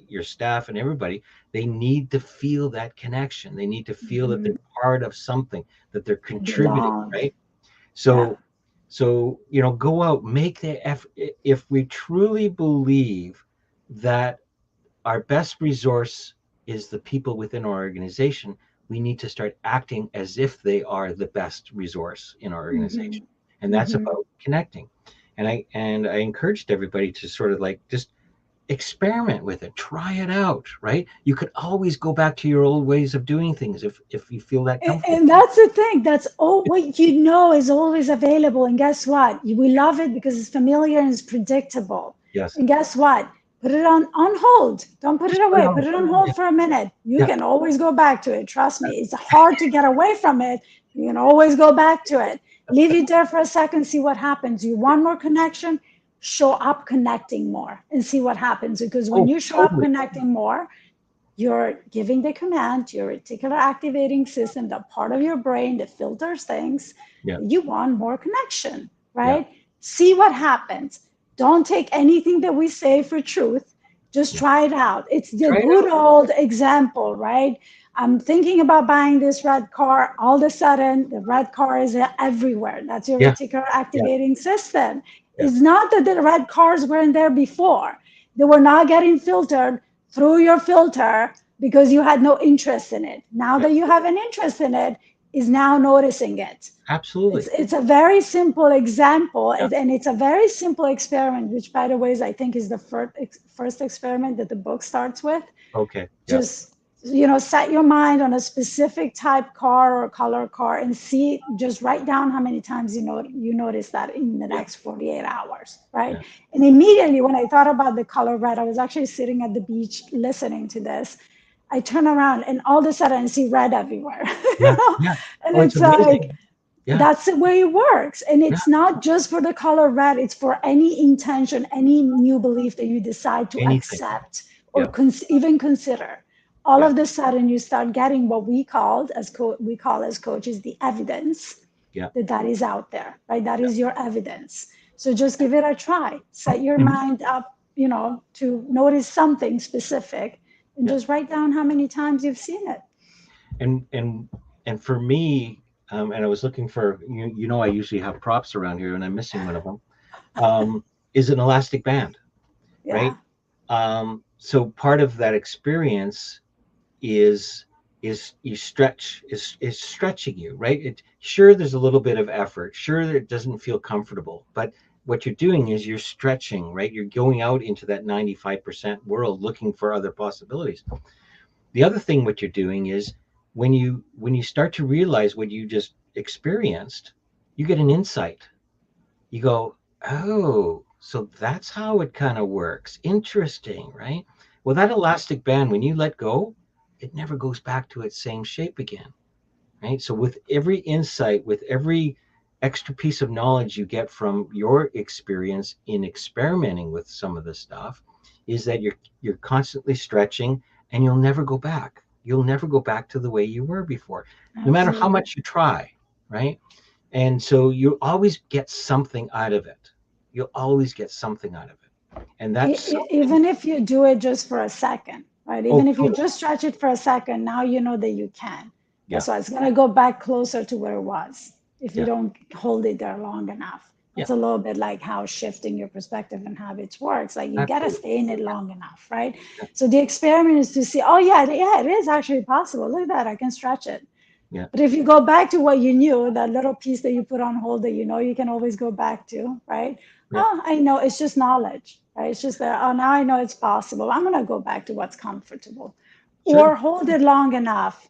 your staff and everybody, they need to feel that connection. They need to feel that they're Mhm. part of something, that they're contributing, Belong. right? Yeah. So go out, make the effort. If we truly believe that our best resource is the people within our organization, we need to start acting as if they are the best resource in our Hmm. organization. And that's Hmm. about connecting. And I encouraged everybody to sort of like just experiment with it, try it out, right? You could always go back to your old ways of doing things if you feel that comfortable. And that's the thing. That's all what you know is always available. And guess what? We love it because it's familiar and it's predictable. Yes. And guess what? Put it on hold. Don't put it Just put it away. on. Put it on Yeah. hold for a minute. You Yeah. can always go back to it. Trust me. It's hard to get away from it. You can always go back to it. Leave it there for a second, see what happens. You want more connection? Show up connecting more and see what happens. Because when Oh, you show up totally. connecting more, you're giving the command, your reticular activating system, the part of your brain that filters things, Yeah. that you want more connection, Yeah. right? See what happens. Don't take anything that we say for truth. Just Yeah. try it out. It's the Try it good out. old example, right? I'm thinking about buying this red car. All of a sudden, the red car is everywhere. That's your Yeah. reticular Yeah. activating system. Yeah. It's not that the red cars weren't there before. They were not getting filtered through your filter because you had no interest in it. Now Yeah. that you have an interest in it, is now noticing it. It's Absolutely. it's a very simple example, Yeah. and it's a very simple experiment, which, by the way, I think is the first experiment that the book starts with. Okay. Yeah. Just set your mind on a specific type car or color car and see, just write down how many times you notice that in the Yeah. next 48 hours, right? Yeah. And immediately when I thought about the color red, I was actually sitting at the beach listening to this. I turn around and all of a sudden I see red everywhere. Yeah. Yeah. And Oh, it's it's amazing. like, Yeah. that's the way it works. And Yeah. it's not just for the color red, it's for any intention, any new belief that you decide to Anything. accept or Yeah. even consider. All Yeah. of a sudden, you start getting what we call as coaches the evidence Yeah. that is out there, right? That Yeah. is your evidence. So just give it a try. Set your And mind up, to notice something specific, and yeah. just write down how many times you've seen it. And and and for me, and I was looking for I usually have props around here, and I'm missing one of them. Is an elastic band, right? Yeah. So part of that experience is you stretch is stretching you, right? Sure, there's a little bit of effort, sure it doesn't feel comfortable, but what you're doing is you're stretching, right? You're going out into that 95% world looking for other possibilities. The other thing what you're doing is when you start to realize what you just experienced, you get an insight. You go, oh, so that's how it kind of works. Interesting, right? Well, that elastic band, when you let go, it never goes back to its same shape again, right? So with every insight, with every extra piece of knowledge you get from your experience in experimenting with some of this stuff, is that you're constantly stretching, and you'll never go back. You'll never go back to the way you were before, no matter how Absolutely. much you try, right? And so you always get something out of it. You'll always get something out of it. And that's something. Even if you do it just for a second, right? Oh, Even if you totally. just stretch it for a second, now you know that you can. Yeah. That's why it's going to go back closer to where it was if you Yeah. don't hold it there long enough. Yeah. That's a little bit like how shifting your perspective and habits works. Like you got to Absolutely. stay in it long enough, right? Yeah. So the experiment is to see, oh yeah, yeah, it is actually possible. Look at that, I can stretch it. Yeah. But if you go back to what you knew, that little piece that you put on hold that you know you can always go back to, right? Yeah. Oh, I know it's just knowledge, right? It's just that, oh, now I know it's possible. I'm going to go back to what's comfortable Sure. or hold it long enough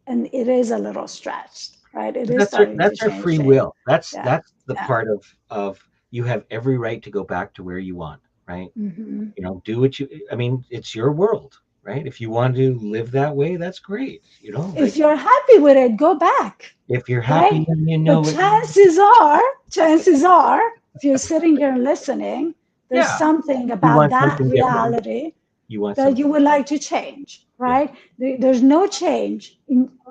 and it is a little stretched, right? It But is starting to that's our change free shape. will. That's Yeah. that's the Yeah. part of you have every right to go back to where you want, right? Hmm. Do what you. I mean, it's your world, right? If you want to live that way, that's great. If you're happy with it, go back, If you're happy, right? then you But know it. chances are, if you're sitting here listening, there's Yeah. something You about want that something different. reality You want that you something. would like to change, Yeah. right? There's no change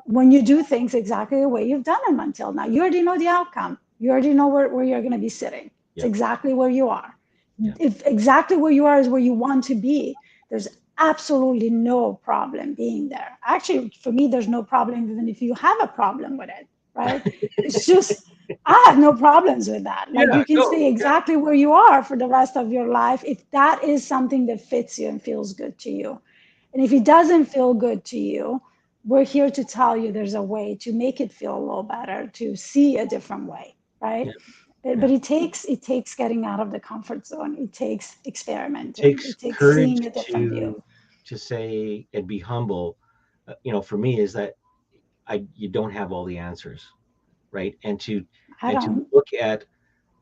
when you do things exactly the way you've done them until now. You already know the outcome. You already know where you're going to be sitting. It's Yeah. exactly where you are. Yeah. If exactly where you are is where you want to be, there's absolutely no problem being there. Actually, for me, there's no problem even if you have a problem with it, right? It's just, I have no problems with that. Like Yeah. you can No. stay exactly where you are for the rest of your life if that is something that fits you and feels good to you. And if it doesn't feel good to you, we're here to tell you there's a way to make it feel a little better, to see a different way, Yeah. right? But Yeah. it takes getting out of the comfort zone. It takes experimenting. Takes It takes courage seeing a different view. to say and be humble. For me, is that you don't have all the answers, right? I And to don't. look at,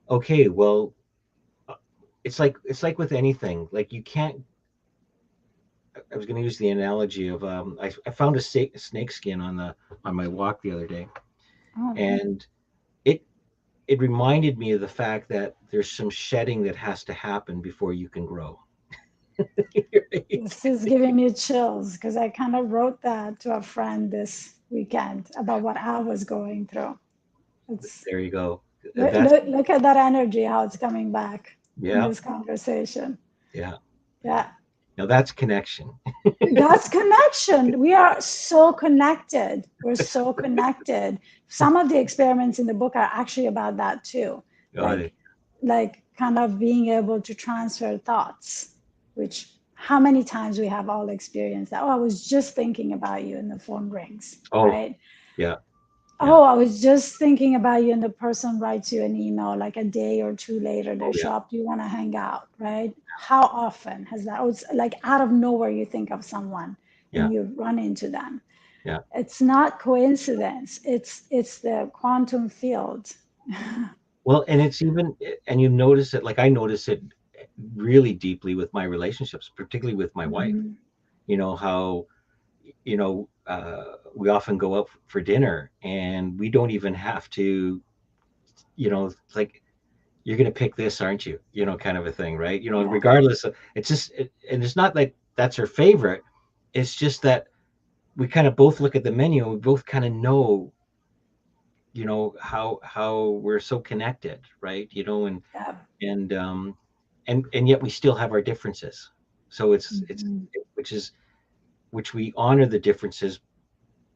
okay, well, uh, it's like with anything. Like you can't. I was going to use the analogy of I found a snake skin on my walk the other day, Oh, and it it reminded me of the fact that there's some shedding that has to happen before you can grow. Right? this is giving me chills because I kind of wrote that to a friend this weekend about what I was going through. It's There you go. look, That's look, look at that energy, how it's coming back in yeah, this conversation. yeah. Yeah. Now that's connection. That's connection. We are so connected. We're so connected. Some of the experiments in the book are actually about that too. Uh, Like kind of being able to transfer thoughts, which how many times we have all experienced that. Oh, I was just thinking about you and the phone rings, oh, right? yeah, yeah. Oh, I was just thinking about you, and the person writes you an email like a day or two later. They Oh, yeah, show up, do you want to hang out, right? How often has that? Oh, it's like out of nowhere you think of someone yeah, and you run into them. yeah. It's not coincidence. It's the quantum field. Well, and it's even, and you notice it, like I notice it really deeply with my relationships, particularly with my wife. Mhm. How, we often go out for dinner and we don't even have to, like, you're going to pick this, aren't you? Kind of a thing, right? Yeah, Regardless of, it's just, and it's not like that's her favorite. It's just that we kind of both look at the menu and we both kind of know, how we're so connected, right? yeah. And yet we still have our differences. So it's Mhm. which we honor the differences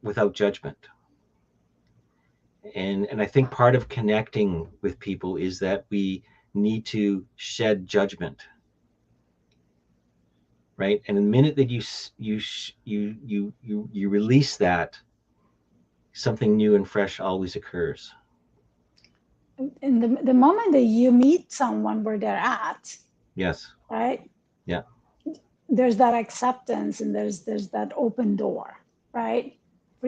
without judgment. And I think part of connecting with people is that we need to shed judgment, right? And the minute that you release that, something new and fresh always occurs. And the moment that you meet someone where they're at, Yes. right? Yeah. There's that acceptance and there's that open door, right?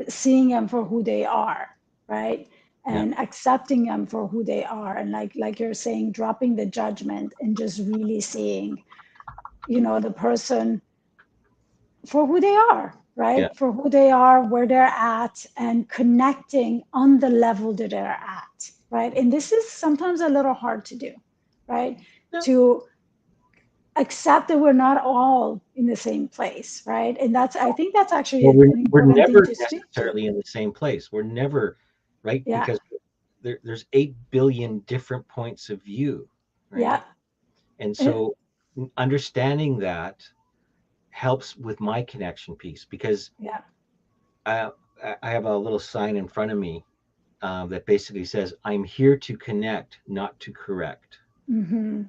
seeing them for who they are, right? Yeah. And accepting them for who they are, and like you're saying, dropping the judgment and just really seeing, the person for who they are, Yeah. right? For who they are, where they're at, and connecting on the level that they're at, right? And this is sometimes a little hard to do, right? Yeah. To accept that we're not all in the same place, right? And I think that's actually Well, an we're important thing never to speak to. necessarily in the same place. We're never, right? Yeah, Because there's 8 billion different points of view, yeah, right? And eh, so understanding that helps with my connection piece because yeah. I, I have a little sign in front of me that basically says, I'm here to connect, not to correct. Mm-hmm.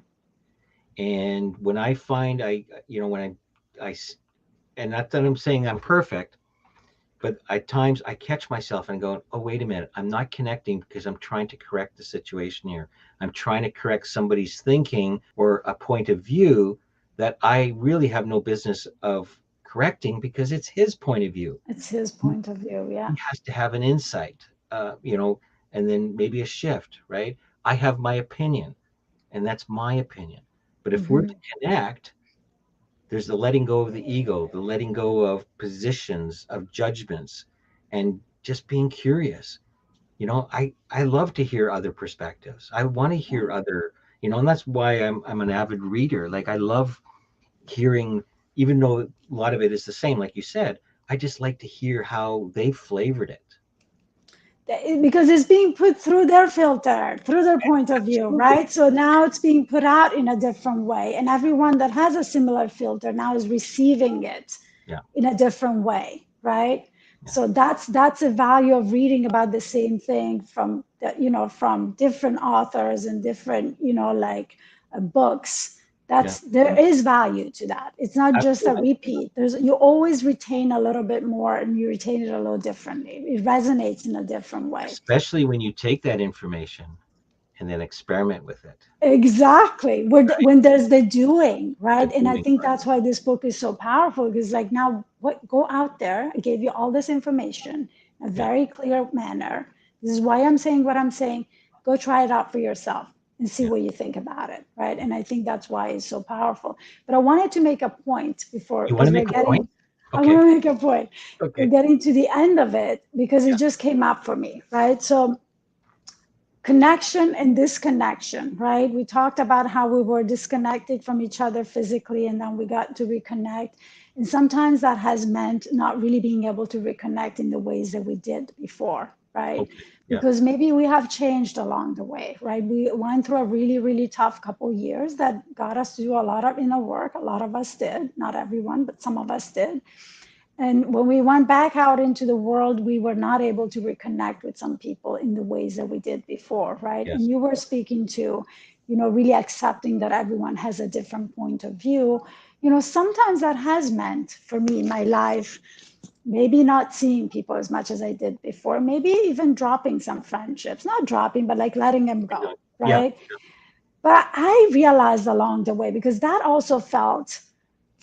And when I find when and not that I'm saying I'm perfect, but at times I catch myself and going, oh, wait a minute, I'm not connecting because I'm trying to correct the situation here. I'm trying to correct somebody's thinking or a point of view that I really have no business of correcting because it's his point of view. It's his He point of view. Yeah. has to have an insight, and then maybe a shift, right? I have my opinion, and that's my opinion. But if we're Mm-hmm. to connect, there's the letting go of the ego, the letting go of positions, of judgments, and just being curious. I love to hear other perspectives. I want to Yeah. hear and that's why I'm an avid reader. Like I love hearing, even though a lot of it is the same, like you said, I just like to hear how they flavored it. Because it's being put through their filter, through their point of view, Absolutely. right? So now it's being put out in a different way. And everyone that has a similar filter now is receiving it Yeah. in a different way, right? Yeah. So that's the value of reading about the same thing from different authors and different, books. Yeah. There is value to that. It's not just a Absolutely. repeat. You always retain a little bit more, and you retain it a little differently. It resonates in a different way. Especially when you take that information and then experiment with it. Exactly. When there's the doing, The right? And I doing think part. that's why this book is so powerful, because like, now what, go out there. I gave you all this information in a Yeah. very clear manner. This is why I'm saying what I'm saying. Go try it out for yourself and see Yeah. what you think about it, right? And I think that's why it's so powerful. But I wanted to make a point before, You want because to we're make a point? getting, I Okay. want to make a point. We're Okay. getting to the end of it because it Yeah. just came up for me, right? So connection and disconnection, right? We talked about how we were disconnected from each other physically, and then we got to reconnect. And sometimes that has meant not really being able to reconnect in the ways that we did before, right? Okay. Yeah. Because maybe we have changed along the way, right? We went through a really, really tough couple years that got us to do a lot of inner work. A lot of us did, not everyone, but some of us did. And when we went back out into the world, we were not able to reconnect with some people in the ways that we did before, right? And Yes. you were speaking to, really accepting that everyone has a different point of view. Sometimes that has meant for me in my life, maybe not seeing people as much as I did before, maybe even dropping some friendships, not dropping, but like letting them I go, know. Yeah. right? But I realized along the way, because that also felt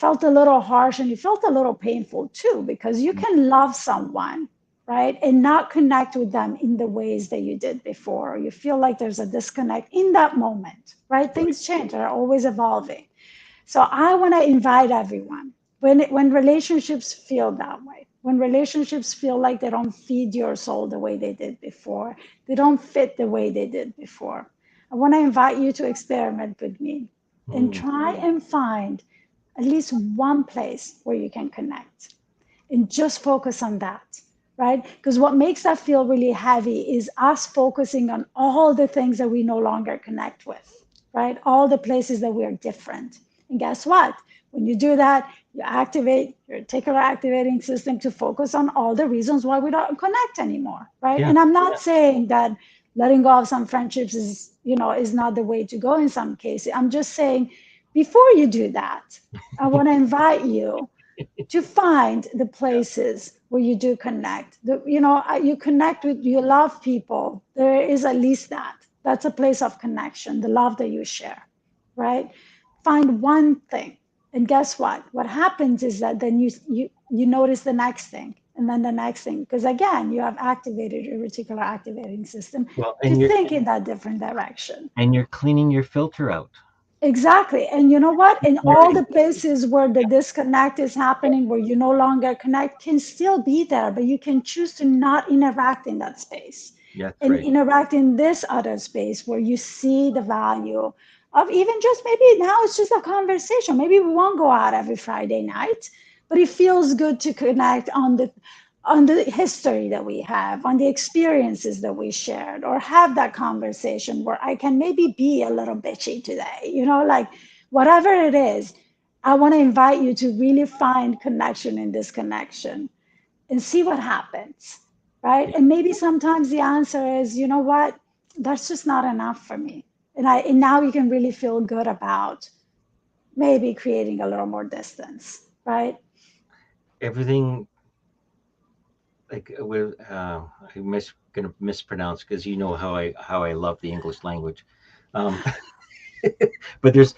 a little harsh, and it felt a little painful too, because you Mm. can love someone, right, and not connect with them in the ways that you did before. You feel like there's a disconnect in that moment, right? Right. Things change, they're always evolving. So I want to invite everyone, when relationships feel that way, when relationships feel like they don't feed your soul the way they did before, they don't fit the way they did before, I want to invite you to experiment with me and Mm. try and find at least one place where you can connect, and just focus on that, right? Because what makes that feel really heavy is us focusing on all the things that we no longer connect with, right? All the places that we are different. And guess what? When you do that, you activate your reticular activating system to focus on all the reasons why we don't connect anymore, right? Yeah. And I'm not saying that letting go of some friendships is not the way to go in some cases. I'm just saying, before you do that, I want to invite you to find the places where you do connect. You connect with, you love people. There is at least that. That's a place of connection, the love that you share, right? Find one thing. And guess what? What happens is that then you notice the next thing and then the next thing, because again, you have activated your reticular activating system Well, to think in that different direction. and you're cleaning your filter out. Exactly. And you know what? In all Learning. the places where the disconnect is happening, where you no longer connect, can still be there, but you can choose to not interact in that space Yeah, that's and right. interact in this other space where you see the value of even just maybe now it's just a conversation. Maybe we won't go out every Friday night, but it feels good to connect on the history that we have, on the experiences that we shared, or have that conversation where I can maybe be a little bitchy today, like whatever it is. I want to invite you to really find connection in this connection and see what happens, right? Yeah. And maybe sometimes the answer is, you know what, that's just not enough for me. And now you can really feel good about maybe creating a little more distance, right? Everything like with gonna mispronounce because you know how I love the English language. Um, but there's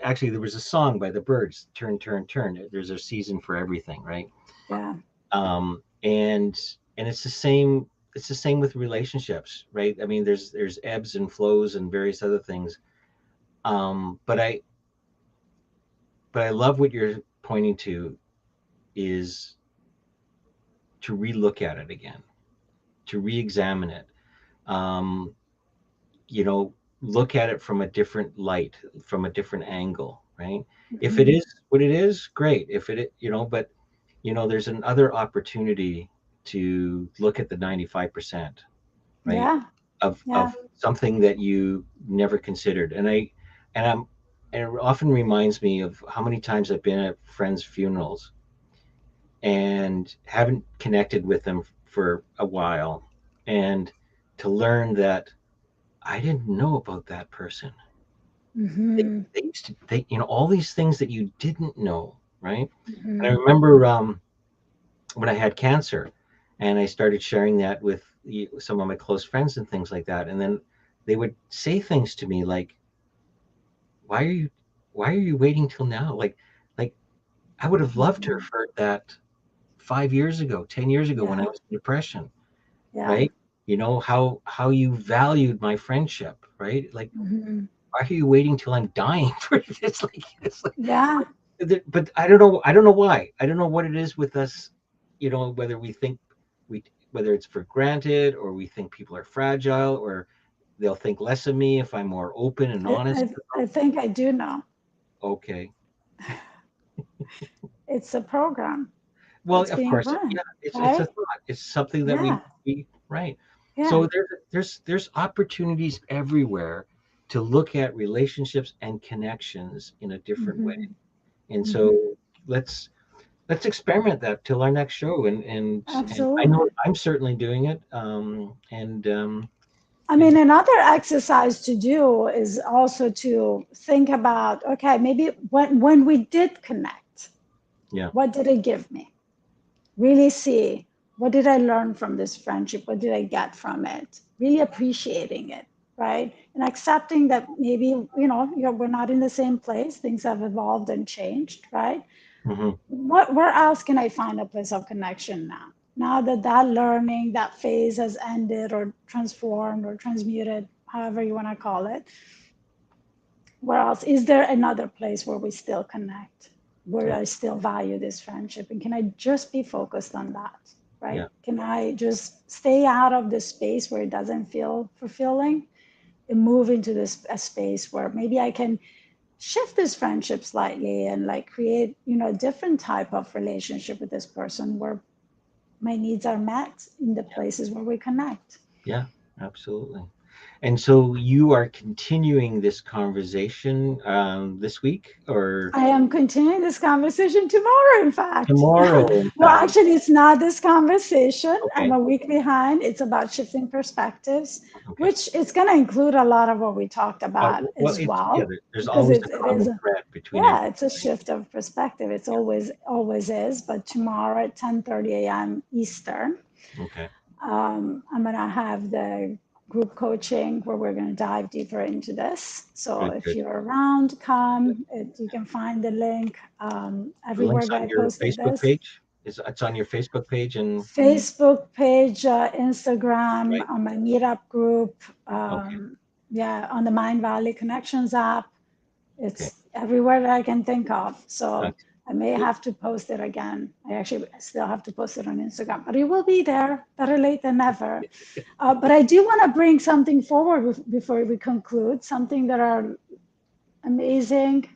actually there was a song by the Birds, Turn Turn Turn. There's a season for everything, right? Yeah. Um, and and it's the same with relationships, right? I mean, there's ebbs and flows and various other things. Um, but I but I love what you're pointing to is to relook at it again, to re-examine it. Um, look at it from a different light, from a different angle, right? If it Mhm. is what it is, great. If it, but there's another opportunity to look at the 95%, right? Yeah. Of Yeah. something that you never considered. And I'm, and it often reminds me of how many times I've been at friends' funerals and haven't connected with them for a while, and to learn that I didn't know about that person. They, Hmm. they used to, all these things that you didn't know, right? And I Hmm. remember when I had cancer, and I started sharing that with some of my close friends and things like that, and then they would say things to me like, "Why are you, why are you waiting till now? Like I would have loved to have Hmm. heard that 5 years ago, 10 years ago when I Yeah. was in depression, Yeah. right? How you valued my friendship, right? Like Hmm. why are you waiting till I'm dying for this? It's like Yeah. but I don't know why. I don't know what it is with us, whether we think we whether it's for granted or we think people are fragile or they'll think less of me if I'm more open and I, honest I about. think I do know. Okay. It's a program Well, that's of being course, run, yeah, it's a right? thought. It's something that we Yeah. we right. Yeah. So there's opportunities everywhere to look at relationships and connections in a different way. Hmm. And Hmm. so let's let's experiment that till our next show. And I know Absolutely. I'm certainly doing it. I And mean, another exercise to do is also to think about, okay, maybe when we did connect, yeah, what did it give me? Really see, what did I learn from this friendship? What did I get from it? Really appreciating it, right? And accepting that maybe, we're not in the same place. Things have evolved and changed, right? hmm, Where else can I find a place of connection now? Now that that learning, that phase has ended or transformed or transmuted, however you want to call it, where else is there another place where we still connect, where yeah, I still value this friendship, and can I just be focused on that, right? yeah, Can I just stay out of the space where it doesn't feel fulfilling and move into this a space where maybe I can shift this friendship slightly and like create a different type of relationship with this person where my needs are met in the places where we connect. yeah, absolutely. And so you are continuing this conversation this week or I am continuing this conversation tomorrow, in fact. tomorrow, in Well, fact. actually, it's not this conversation. I'm Okay, a week behind. It's about shifting perspectives, okay. which is going to include a lot of what we talked about Well, as it's yeah. well, There's because always it, a it is, common thread between yeah, everything, it's a right? shift of perspective. It's always is. But tomorrow at 10:30 a.m. Eastern, Okay, I'm going to have the group coaching where we're going to dive deeper into this. So good, if good. you're around, come. You can find the link The everywhere links that on I your posted Facebook this. page. it's on your Facebook page and Facebook page, Instagram, right? on my meetup group, Okay, yeah, on the Mind Valley Connections app. okay, It's everywhere that I can think of. So that's I may good. have to post it again. I still have to post it on Instagram, but it will be there, better late than never. But I do want to bring something forward before we conclude, something that our amazing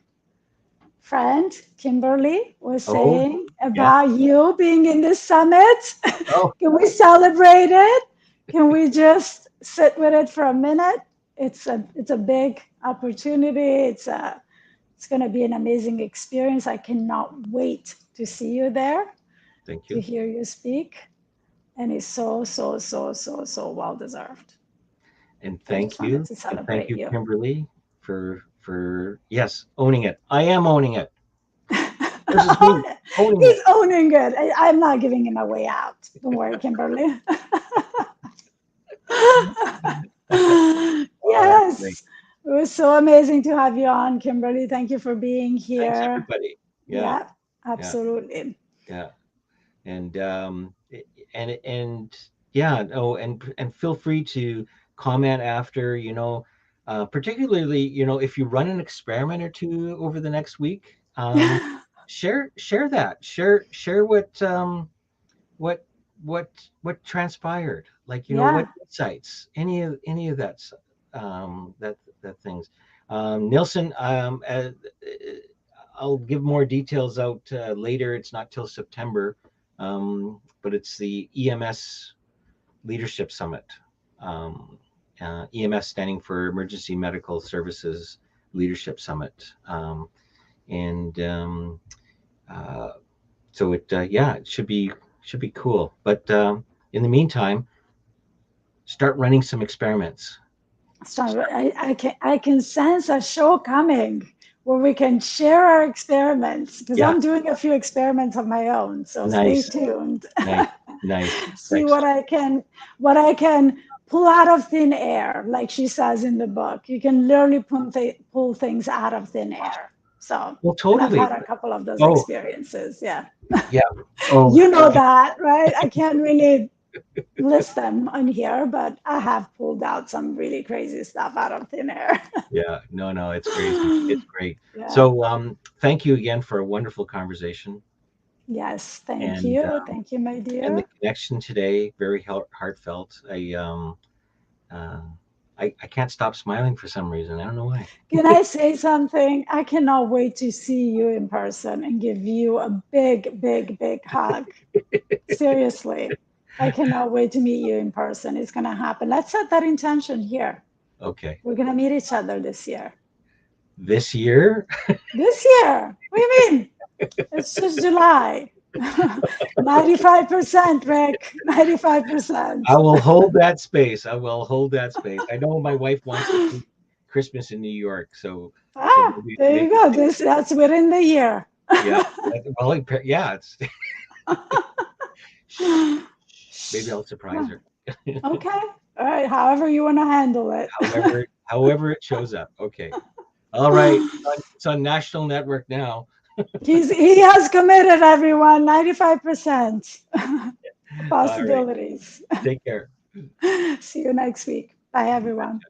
friend Kimberly was Oh, saying yeah. about you being in the summit. Oh, Can we celebrate it? Can we just sit with it for a minute? It's a big opportunity. It's going to be an amazing experience. I cannot wait to see you there, thank to you. hear you speak, and it's so so so so so well deserved. And So I just wanted to and thank celebrate you, you. Kimberly, for yes, owning it. I am owning it. This is me owning He's it. owning it. I'm not giving him a way out. Don't worry, Kimberly. Oh, that's great. Yes, it was so amazing to have you on, Kimberly. Thank you for being Thanks, here. everybody. Yeah, Yeah, yeah, absolutely. yeah. And and yeah. Oh, and feel free to comment after. Particularly, if you run an experiment or two over the next week, share that. Share what what what transpired, like what Yeah, insights, any of that that things. Nilsson, I'll give more details out later. It's not till September, but it's the EMS Leadership Summit. EMS standing for Emergency Medical Services Leadership Summit. And uh, so yeah, it should be cool. But in the meantime, start running some experiments. so Start, I can sense a show coming where we can share our experiments because yeah, I'm doing a few experiments of my own. So stay nice, tuned. nice, nice. See Thanks. what I can pull out of thin air, like she says in the book. You can literally pull things out of thin air. So, Well, and I've totally. had a couple of those Oh, experiences. Yeah. yeah. Oh, You know that, right? I can't really list them on here, but I have pulled out some really crazy stuff out of thin air. yeah. No, no, it's crazy. It's great. Yeah. So, thank you again for a wonderful conversation, Yes. Thank and you. Thank you, my the dear. connection today very heartfelt. Uh, I can't stop smiling for some reason. I don't know why. Can I say something? I cannot wait to see you in person and give you a big, big, big hug. Seriously. I cannot wait to meet you in person. It's going to happen. Let's set that intention here. Okay, We're going to meet each other this year. this year. This year? What do you mean? It's just July. 95%, Rick. 95%. I will hold that space. I will hold that space. I know my wife wants to keep Christmas in New York, so Ah, there you go. That's within the year. yeah. Well, yeah. It's maybe I'll surprise her. Okay. All right. However you want to handle it. However it shows up. Okay. All right. It's on national network now. He has committed everyone 95% All right. possibilities. Take care. See you next week. Bye everyone.